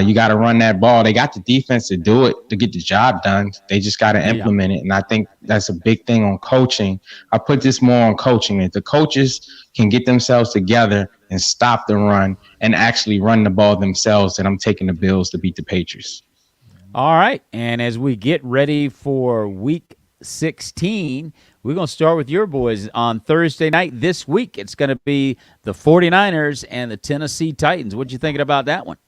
You got to run that ball. They got the defense to do it, to get the job done. They just got to implement it. And I think that's a big thing on coaching. I put this more on coaching. If the coaches can get themselves together and stop the run and actually run the ball themselves, then I'm taking the Bills to beat the Patriots. All right. And as we get ready for week 16, we're going to start with your boys on Thursday night this week. It's going to be the 49ers and the Tennessee Titans. What you thinking about that one?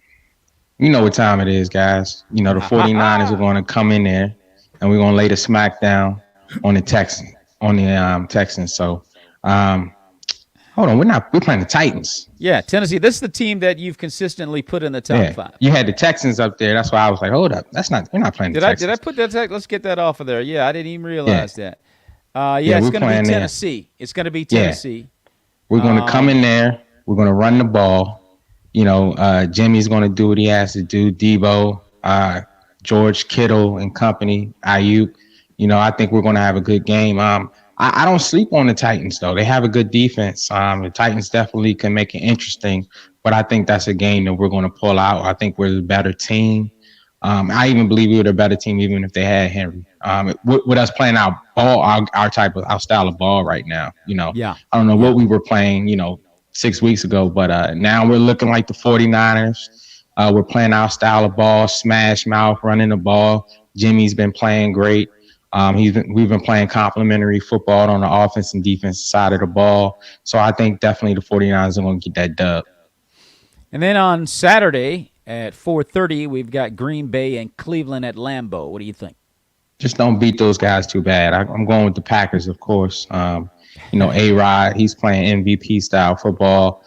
You know what time it is, guys. The 49ers are going to come in there, and we're going to lay the smack down on the Texans. So, hold on, we're playing the Titans. Yeah, Tennessee. This is the team that you've consistently put in the top five. You had the Texans up there. That's why I was like, hold up, we're not playing the Texans. Did I put that? Let's get that off of there. Yeah, I didn't even realize that. It's going to be Tennessee. There. It's going to be Tennessee. Yeah. We're going to come in there. We're going to run the ball. Jimmy's going to do what he has to do. Debo, George Kittle and company, Ayuk. I think we're going to have a good game. I don't sleep on the Titans, though. They have a good defense. The Titans definitely can make it interesting, but I think that's a game that we're going to pull out. I think we're the better team. I even believe we were the better team, even if they had Henry. With us playing our ball, our style of ball right now, I don't know what we were playing, 6 weeks ago, but now we're looking like the 49ers. We're playing our style of ball, smash mouth, running the ball. Jimmy's been playing great. We've been playing complementary football on the offense and defense side of the ball. So I think definitely the 49ers are going to get that dub. And then on Saturday at 4:30, we've got Green Bay and Cleveland at Lambeau. What do you think? Just don't beat those guys too bad. I'm going with the Packers, of course. A-Rod, he's playing MVP style football.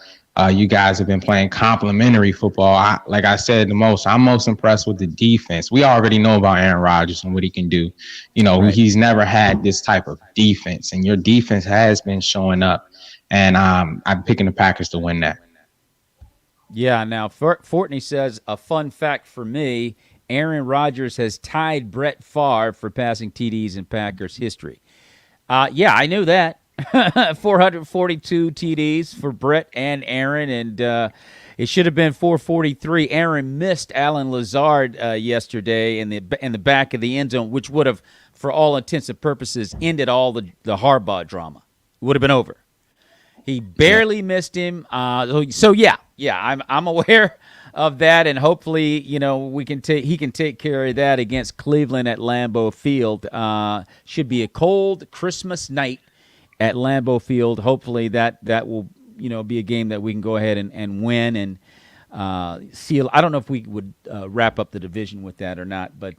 You guys have been playing complimentary football. Like I said, I'm most impressed with the defense. We already know about Aaron Rodgers and what he can do. He's never had this type of defense, and your defense has been showing up. and I'm picking the Packers to win that. Yeah, now Fortney says, a fun fact for me, Aaron Rodgers has tied Brett Favre for passing TDs in Packers history. Yeah, I knew that. 442 TDs for Brett and Aaron, and it should have been 443. Aaron missed Alan Lazard yesterday in the back of the end zone, which would have, for all intents and purposes, ended all the Harbaugh drama. It would have been over. He barely missed him. So yeah, I'm aware of that, and hopefully, he can take care of that against Cleveland at Lambeau Field. Should be a cold Christmas night at Lambeau Field. Hopefully that will be a game that we can go ahead and win and seal. I don't know if we would wrap up the division with that or not, but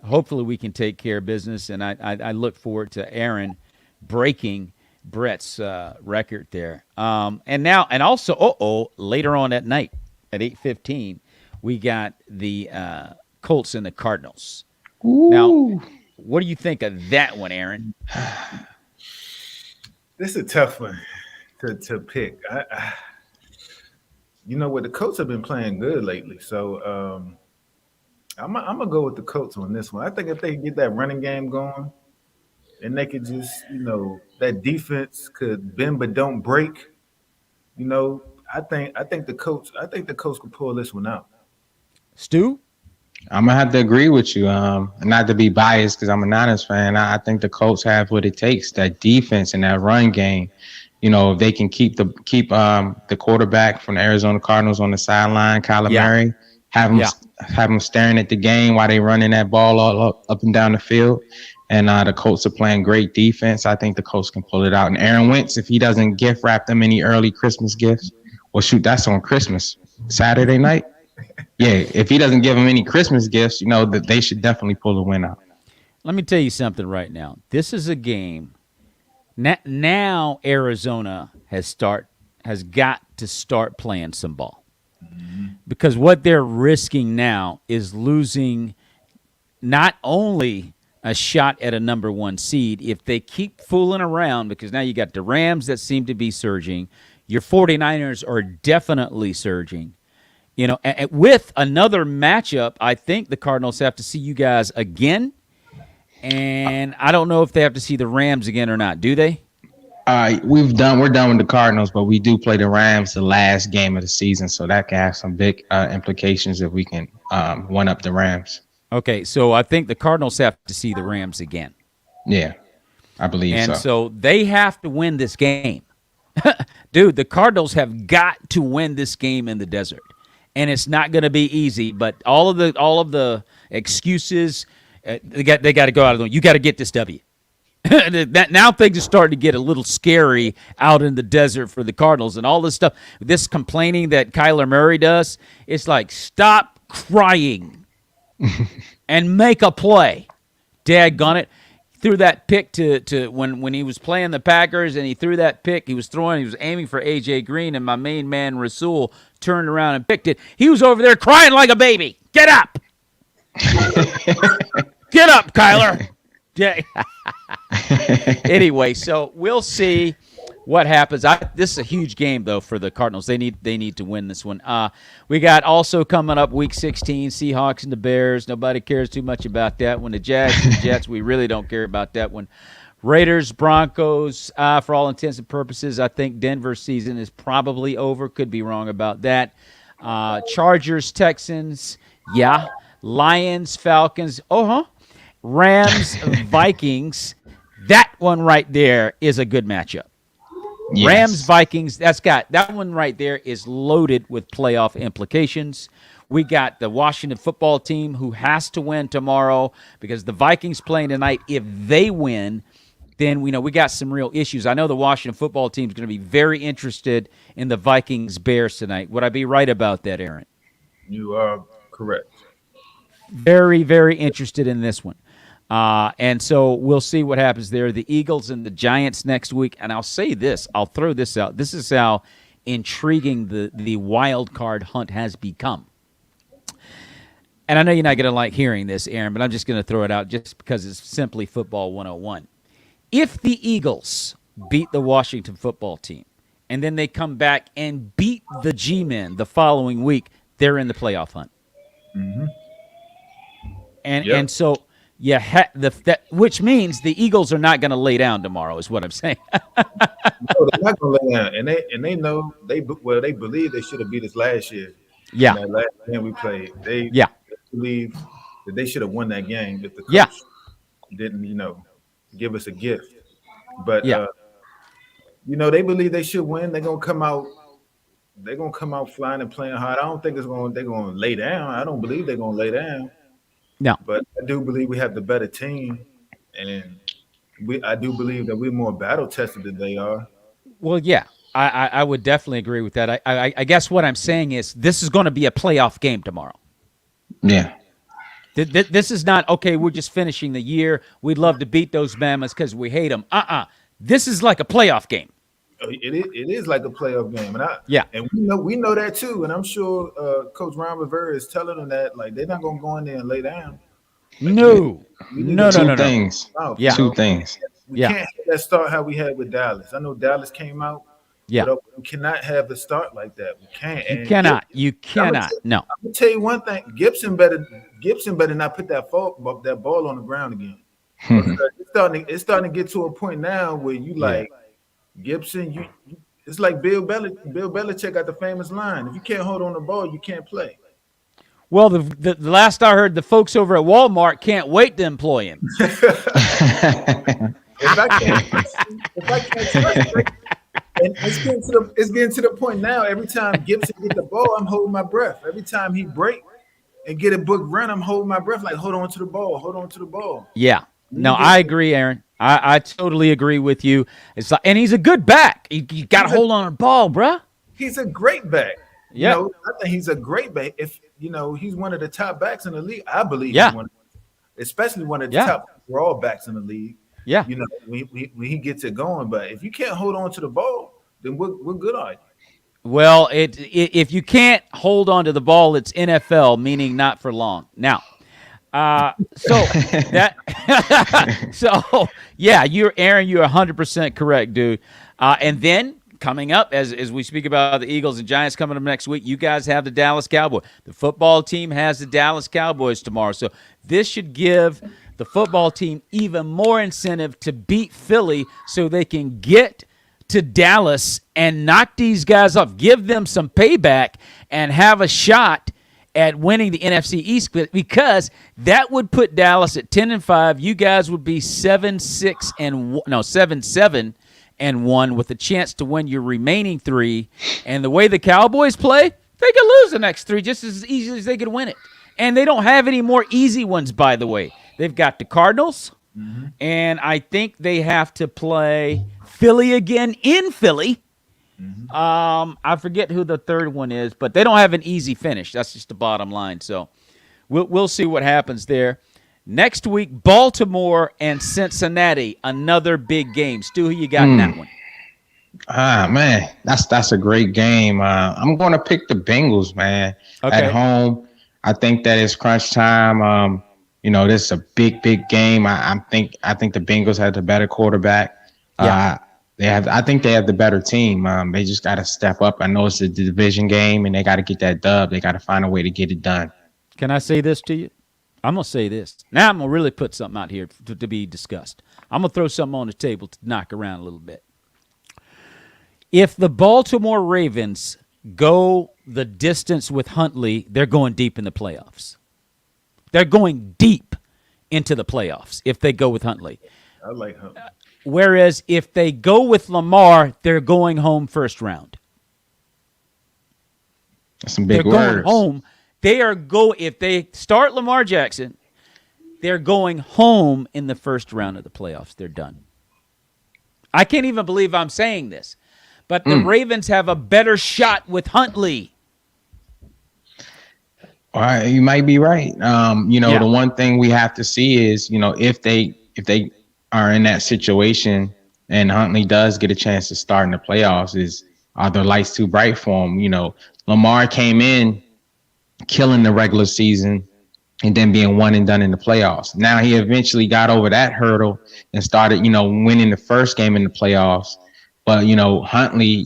hopefully we can take care of business, and I look forward to Aaron breaking Brett's record there. And also later on at night at 8:15, we got the Colts and the Cardinals. Ooh. Now, what do you think of that one, Aaron? This is a tough one to pick. The Colts have been playing good lately, so I'm gonna go with the Colts on this one. I think if they get that running game going, and they could just, that defense could bend but don't break. I think the Colts could pull this one out. Stu? I'm gonna have to agree with you. Not to be biased because I'm a Niners fan. I think the Colts have what it takes. That defense and that run game. If they can keep the quarterback from the Arizona Cardinals on the sideline, Kyler Murray, have him staring at the game while they running that ball all up and down the field. And the Colts are playing great defense. I think the Colts can pull it out. And Aaron Wentz, if he doesn't gift wrap them any early Christmas gifts, well, shoot, that's on Christmas, Saturday night. Yeah, if he doesn't give them any Christmas gifts, that they should definitely pull the win out. Let me tell you something right now. This is a game. Now Arizona has got to start playing some ball. Because what they're risking now is losing not only a shot at a number one seed if they keep fooling around, because now you got the Rams that seem to be surging. Your 49ers are definitely surging. With another matchup, I think the Cardinals have to see you guys again. And I don't know if they have to see the Rams again or not. Do they? We're done with the Cardinals, but we do play the Rams the last game of the season, so that can have some big implications if we can one up the Rams. Okay, so I think the Cardinals have to see the Rams again. Yeah, I believe so. And so they have to win this game. Dude, the Cardinals have got to win this game in the desert. And it's not going to be easy, but all of the excuses, they got to go out of the way. You got to get this W. Now things are starting to get a little scary out in the desert for the Cardinals, and all this stuff, this complaining that Kyler Murray does, it's like, stop crying and make a play. Daggone it. Threw that pick to when he was playing the Packers, and he threw that pick. He was aiming for A.J. Green, and my main man, Rasul, turned around and picked it. He was over there crying like a baby. Get up. Get up, Kyler. Yeah. Anyway, so we'll see what happens. This is a huge game, though, for the Cardinals. They need to win this one. We got also coming up Week 16, Seahawks and the Bears. Nobody cares too much about that one. The Jags and the Jets, we really don't care about that one. Raiders, Broncos, for all intents and purposes, I think Denver's season is probably over. Could be wrong about that. Chargers, Texans, yeah. Lions, Falcons, Rams, Vikings. That one right there is a good matchup. Yes. Rams, Vikings, that one right there is loaded with playoff implications. We got the Washington football team who has to win tomorrow because the Vikings playing tonight. If they win, then we got some real issues. I know the Washington football team is going to be very interested in the Vikings-Bears tonight. Would I be right about that, Aaron? You are correct. Very, very interested in this one. And so we'll see what happens there. The Eagles and the Giants next week. And I'll say this. I'll throw this out. This is how intriguing the wild card hunt has become. And I know you're not going to like hearing this, Aaron, but I'm just going to throw it out just because it's simply football 101. If the Eagles beat the Washington football team, and then they come back and beat the G-Men the following week, they're in the playoff hunt. Mm-hmm. And so which means the Eagles are not going to lay down tomorrow, is what I'm saying. No, they're not gonna lay down, and they know they believe they should have beat us last year. Yeah. In that last game we played, they believe that they should have won that game if the coach didn't, give us a gift. But they believe they should win. They're gonna come out. They're gonna come out flying and playing hard. I don't think they're gonna lay down. I don't believe they're gonna lay down. No, but I do believe we have the better team, and I do believe that we're more battle tested than they are. Well, yeah, I would definitely agree with that. I guess what I'm saying is this is going to be a playoff game tomorrow. Yeah. This is not, okay, we're just finishing the year. We'd love to beat those Mamas because we hate them. This is like a playoff game. It is like a playoff game, and we know that too. And I'm sure Coach Ron Rivera is telling them that they're not gonna go in there and lay down. No. Two things. We can't have that start how we had with Dallas. I know Dallas came out. Yeah, but we cannot have the start like that. We can't. You cannot. No. I'm gonna tell you one thing. Gibson better not put that ball on the ground again. It's starting to get to a point now where you Gibson, it's like Bill Belichick got the famous line: if you can't hold on the ball, you can't play. Well, the last I heard, the folks over at Walmart can't wait to employ him. If I can't trust him, and it's getting to the point now. Every time Gibson get the ball, I'm holding my breath. Every time he break and get a book run, I'm holding my breath. Like, hold on to the ball. Yeah. No, I agree, Aaron. I totally agree with you. It's and he's a good back. You got to hold on to the ball, bruh. He's a great back. Yeah, I think he's a great back. If he's one of the top backs in the league, I believe. Yeah, especially one of the top raw backs in the league. Yeah, when he gets it going. But if you can't hold on to the ball, then what good are you? Well, if you can't hold on to the ball, it's NFL, meaning not for long. Now. You're Aaron. You're 100% correct, dude. And then coming up, as we speak about the Eagles and Giants coming up next week, you guys have the Dallas Cowboys. The football team has the Dallas Cowboys tomorrow. So this should give the football team even more incentive to beat Philly so they can get to Dallas and knock these guys off, give them some payback, and have a shot at winning the NFC East, because that would put Dallas at 10-5. You guys would be 7-7-1 with a chance to win your remaining 3. And the way the Cowboys play, they could lose the next 3 just as easily as they could win it. And they don't have any more easy ones, by the way. They've got the Cardinals, and I think they have to play Philly again in Philly. I forget who the third one is, but they don't have an easy finish. That's just the bottom line. So we'll see what happens there. Next week, Baltimore and Cincinnati, another big game. Stu, who you got in that one? Man, that's a great game. I'm going to pick the Bengals, man. Okay. At home. I think that it's crunch time. This is a big game. I think the Bengals have the better quarterback. Yeah. I think they have the better team. They just got to step up. I know it's a division game, and they got to get that dub. They got to find a way to get it done. Can I say this to you? I'm going to say this. Now I'm going to really put something out here to be discussed. I'm going to throw something on the table to knock around a little bit. If the Baltimore Ravens go the distance with Huntley, they're going deep in the playoffs. They're going deep into the playoffs if they go with Huntley. I like Huntley. Whereas if they go with Lamar, they're going home first round. That's some big words. Going home. If they start Lamar Jackson, they're going home in the first round of the playoffs. They're done. I can't even believe I'm saying this, but the Ravens have a better shot with Huntley. All right, you might be right. The one thing we have to see is, if they are in that situation and Huntley does get a chance to start in the playoffs, are the lights too bright for him? Lamar came in killing the regular season and then being one and done in the playoffs. Now he eventually got over that hurdle and started, winning the first game in the playoffs. But Huntley,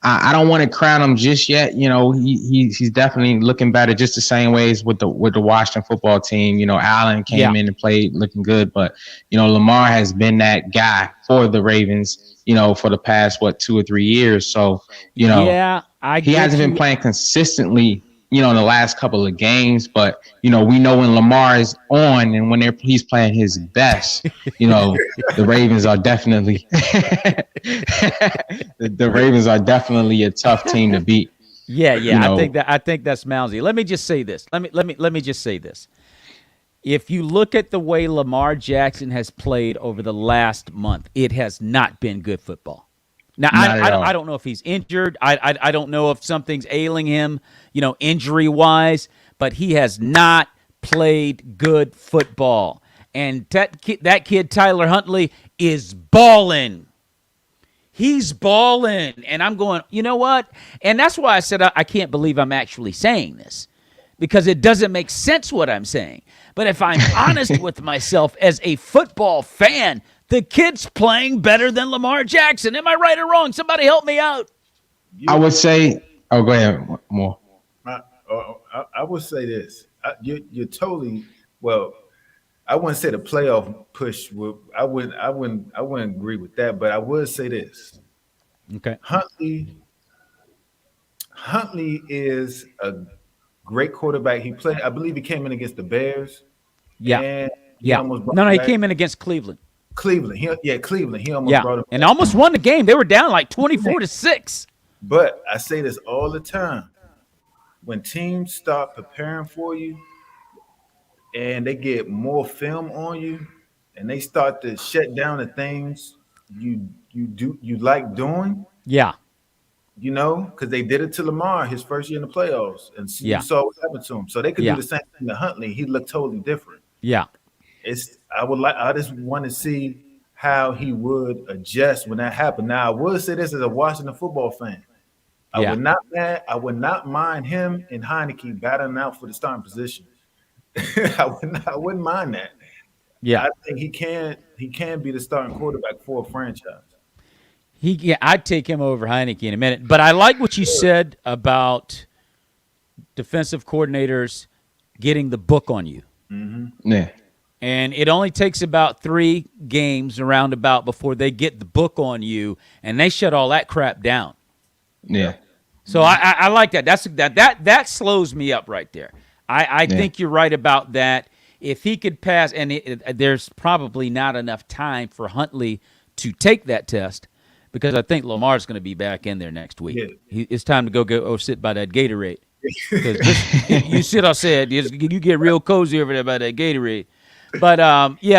I don't want to crown him just yet. He's definitely looking better, just the same ways with the Washington football team. Allen came in and played looking good, but Lamar has been that guy for the Ravens. For the past 2 or 3 years. So he hasn't been playing consistently. In the last couple of games, but we know when Lamar is on and when he's playing his best, the Ravens are definitely the Ravens are definitely a tough team to beat. Yeah. I think that's mousy. Let me just say this. Let me just say this. If you look at the way Lamar Jackson has played over the last month, it has not been good football. Now, I don't know if he's injured. I don't know if something's ailing him, injury-wise, but he has not played good football. And that kid, Tyler Huntley, is balling. He's balling. And I'm going, you know what? And that's why I said I can't believe I'm actually saying this, because it doesn't make sense what I'm saying. But if I'm honest with myself as a football fan, the kid's playing better than Lamar Jackson. Am I right or wrong? Somebody help me out. I would say, go ahead, more. I would say this. You're totally, well, I wouldn't say the playoff push. I wouldn't agree with that, but I would say this. Okay. Huntley is a great quarterback. I believe he came in against the Bears. Yeah. He came in against Cleveland. Cleveland. Cleveland. He almost brought him and almost won the game. They were down like 24-6. But I say this all the time. When teams start preparing for you and they get more film on you and they start to shut down the things you like doing. Yeah. Because they did it to Lamar his first year in the playoffs, and you saw what happened to him. So they could do the same thing to Huntley. He looked totally different. Yeah. I just want to see how he would adjust when that happened. Now, I would say this as a Washington football fan. I would not mind him and Heineke battling out for the starting position. I wouldn't mind that. Yeah. I think he can be the starting quarterback for a franchise. I'd take him over Heineke in a minute. But I like what you said about defensive coordinators getting the book on you. Mm-hmm. Yeah. And it only takes about 3 games around about before they get the book on you, and they shut all that crap down. Yeah. So I like that. That slows me up right there. I think you're right about that. If he could pass, and there's probably not enough time for Huntley to take that test, because I think Lamar's going to be back in there next week. Yeah. It's time to go sit by that Gatorade. You see what I said? You get real cozy over there by that Gatorade. But,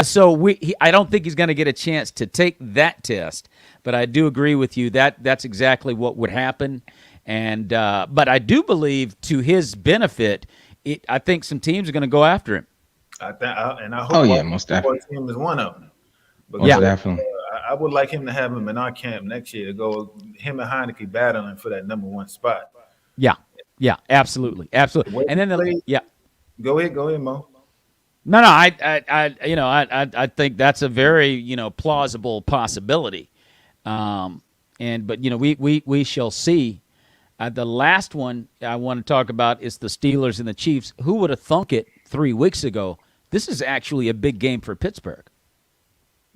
so I don't think he's going to get a chance to take that test. But I do agree with you. That's exactly what would happen. And but I do believe, to his benefit, I think some teams are going to go after him. I hope most definitely. Team is one of them. Most definitely. I would like him to have him in our camp next year to go him and Heineke battling for that number 1 spot. Yeah, absolutely. And then Go ahead, Mo. No, I think that's a very plausible possibility. But we shall see. The last one I want to talk about is the Steelers and the Chiefs. Who would have thunk it 3 weeks ago? This is actually a big game for Pittsburgh.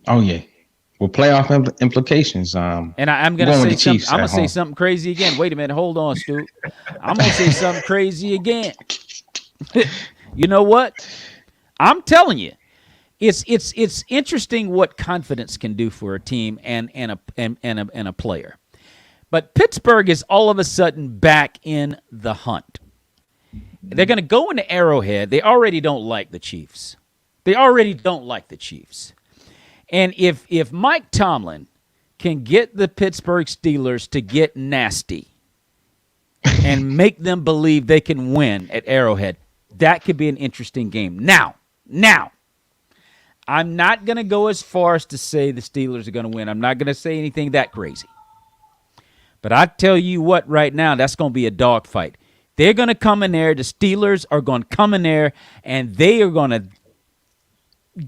Oh yeah. Well, playoff implications. And I'm going to say something. I'm going to say something crazy again. Wait a minute. Hold on, Stu. I'm going to say something crazy again. You know what? I'm telling you, it's interesting what confidence can do for a team and a player. But Pittsburgh is all of a sudden back in the hunt. They're going to go into Arrowhead. They already don't like the Chiefs. And if Mike Tomlin can get the Pittsburgh Steelers to get nasty and make them believe they can win at Arrowhead, that could be an interesting game. Now, I'm not going to go as far as to say the Steelers are going to win. I'm not going to say anything that crazy. But I tell you what, right now, that's going to be a dogfight. They're going to come in there. The Steelers are going to come in there, and they are going to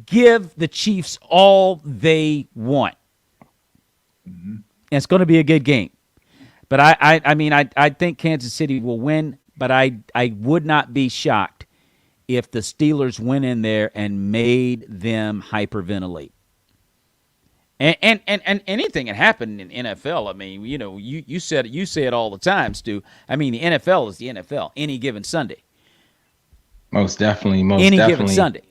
give the Chiefs all they want. Mm-hmm. And it's going to be a good game. But I think Kansas City will win, but I would not be shocked if the Steelers went in there and made them hyperventilate. And anything can happen in NFL. I mean, you say it all the time, Stu. I mean, the NFL is the NFL any given Sunday. Most definitely. Given Sunday.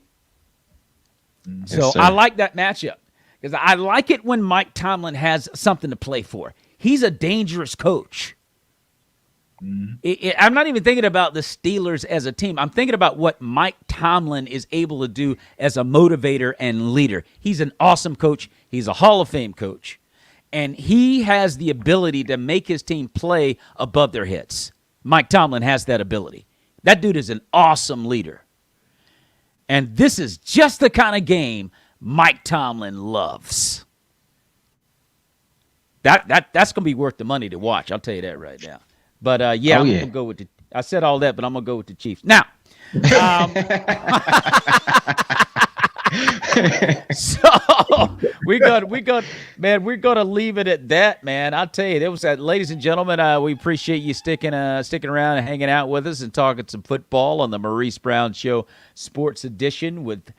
Yes, So sir. I like that matchup because I like it when Mike Tomlin has something to play for. He's a dangerous coach. I'm not even thinking about the Steelers as a team. I'm thinking about what Mike Tomlin is able to do as a motivator and leader. He's an awesome coach. He's a Hall of Fame coach. And he has the ability to make his team play above their heads. Mike Tomlin has that ability. That dude is an awesome leader. And this is just the kind of game Mike Tomlin loves. That's going to be worth the money to watch. I'll tell you that right now. But, I'm going to go with I said all that, but I'm going to go with the Chiefs. Now, so we're going to leave it at that, man. I'll tell you, ladies and gentlemen, we appreciate you sticking around and hanging out with us and talking some football on the Maurice Brown Show Sports Edition with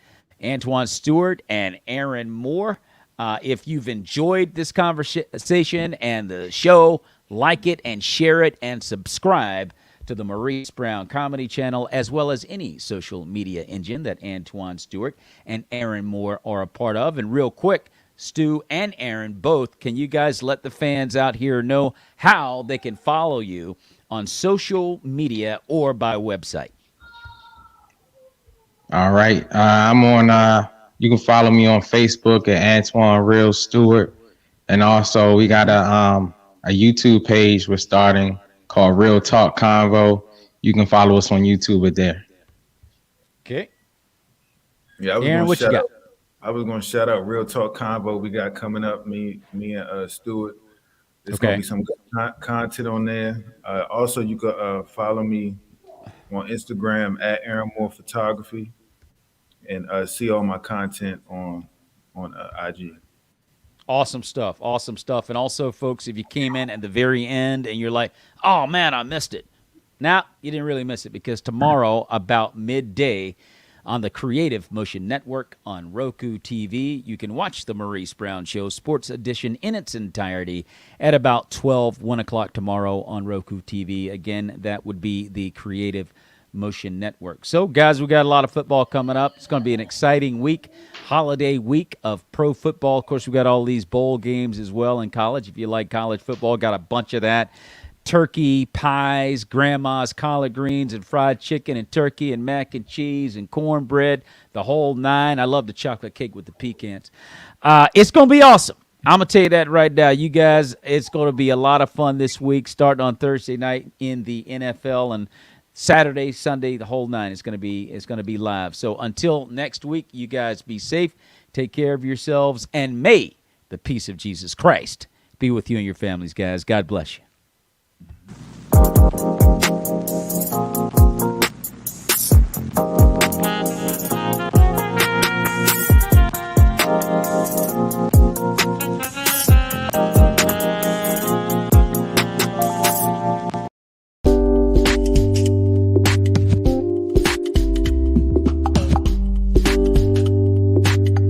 Antoine Stewart and Aaron Moore. If you've enjoyed this conversation and the show, like it and share it and subscribe to the Maurice Brown Comedy Channel, as well as any social media engine that Antoine Stewart and Aaron Moore are a part of. And real quick, Stu and Aaron both, can you guys let the fans out here know how they can follow you on social media or by website? All right. I'm on, you can follow me on Facebook at Antoine Real Stewart. And also we got a YouTube page we're starting called Real Talk Convo. You can follow us on YouTube with there. Okay. Yeah, I was Aaron, what you got? I was going to shout out Real Talk Convo we got coming up. Me and Stewart. There's going to be some good content on there. Also, you can follow me on Instagram at Aaron Moore Photography and see all my content on IG. Awesome stuff. And also, folks, if you came in at the very end and you're like, oh, man, I missed it. Now, you didn't really miss it because tomorrow about midday on the Creative Motion Network on Roku TV, you can watch the Maurice Brown Show Sports Edition in its entirety at about 1 o'clock tomorrow on Roku TV. Again, that would be the Creative Motion Network. So, guys, we got a lot of football coming up. It's going to be an exciting week, holiday week of pro football. Of course, we got all these bowl games as well in college. If you like college football, got a bunch of that. Turkey, pies, grandma's collard greens and fried chicken and turkey and mac and cheese and cornbread, the whole nine. I love the chocolate cake with the pecans. It's going to be awesome. I'm going to tell you that right now. You guys, it's going to be a lot of fun this week, starting on Thursday night in the NFL and Saturday, Sunday, the whole nine is going to be live. So until next week, you guys be safe, take care of yourselves, and may the peace of Jesus Christ be with you and your families, guys. God bless you.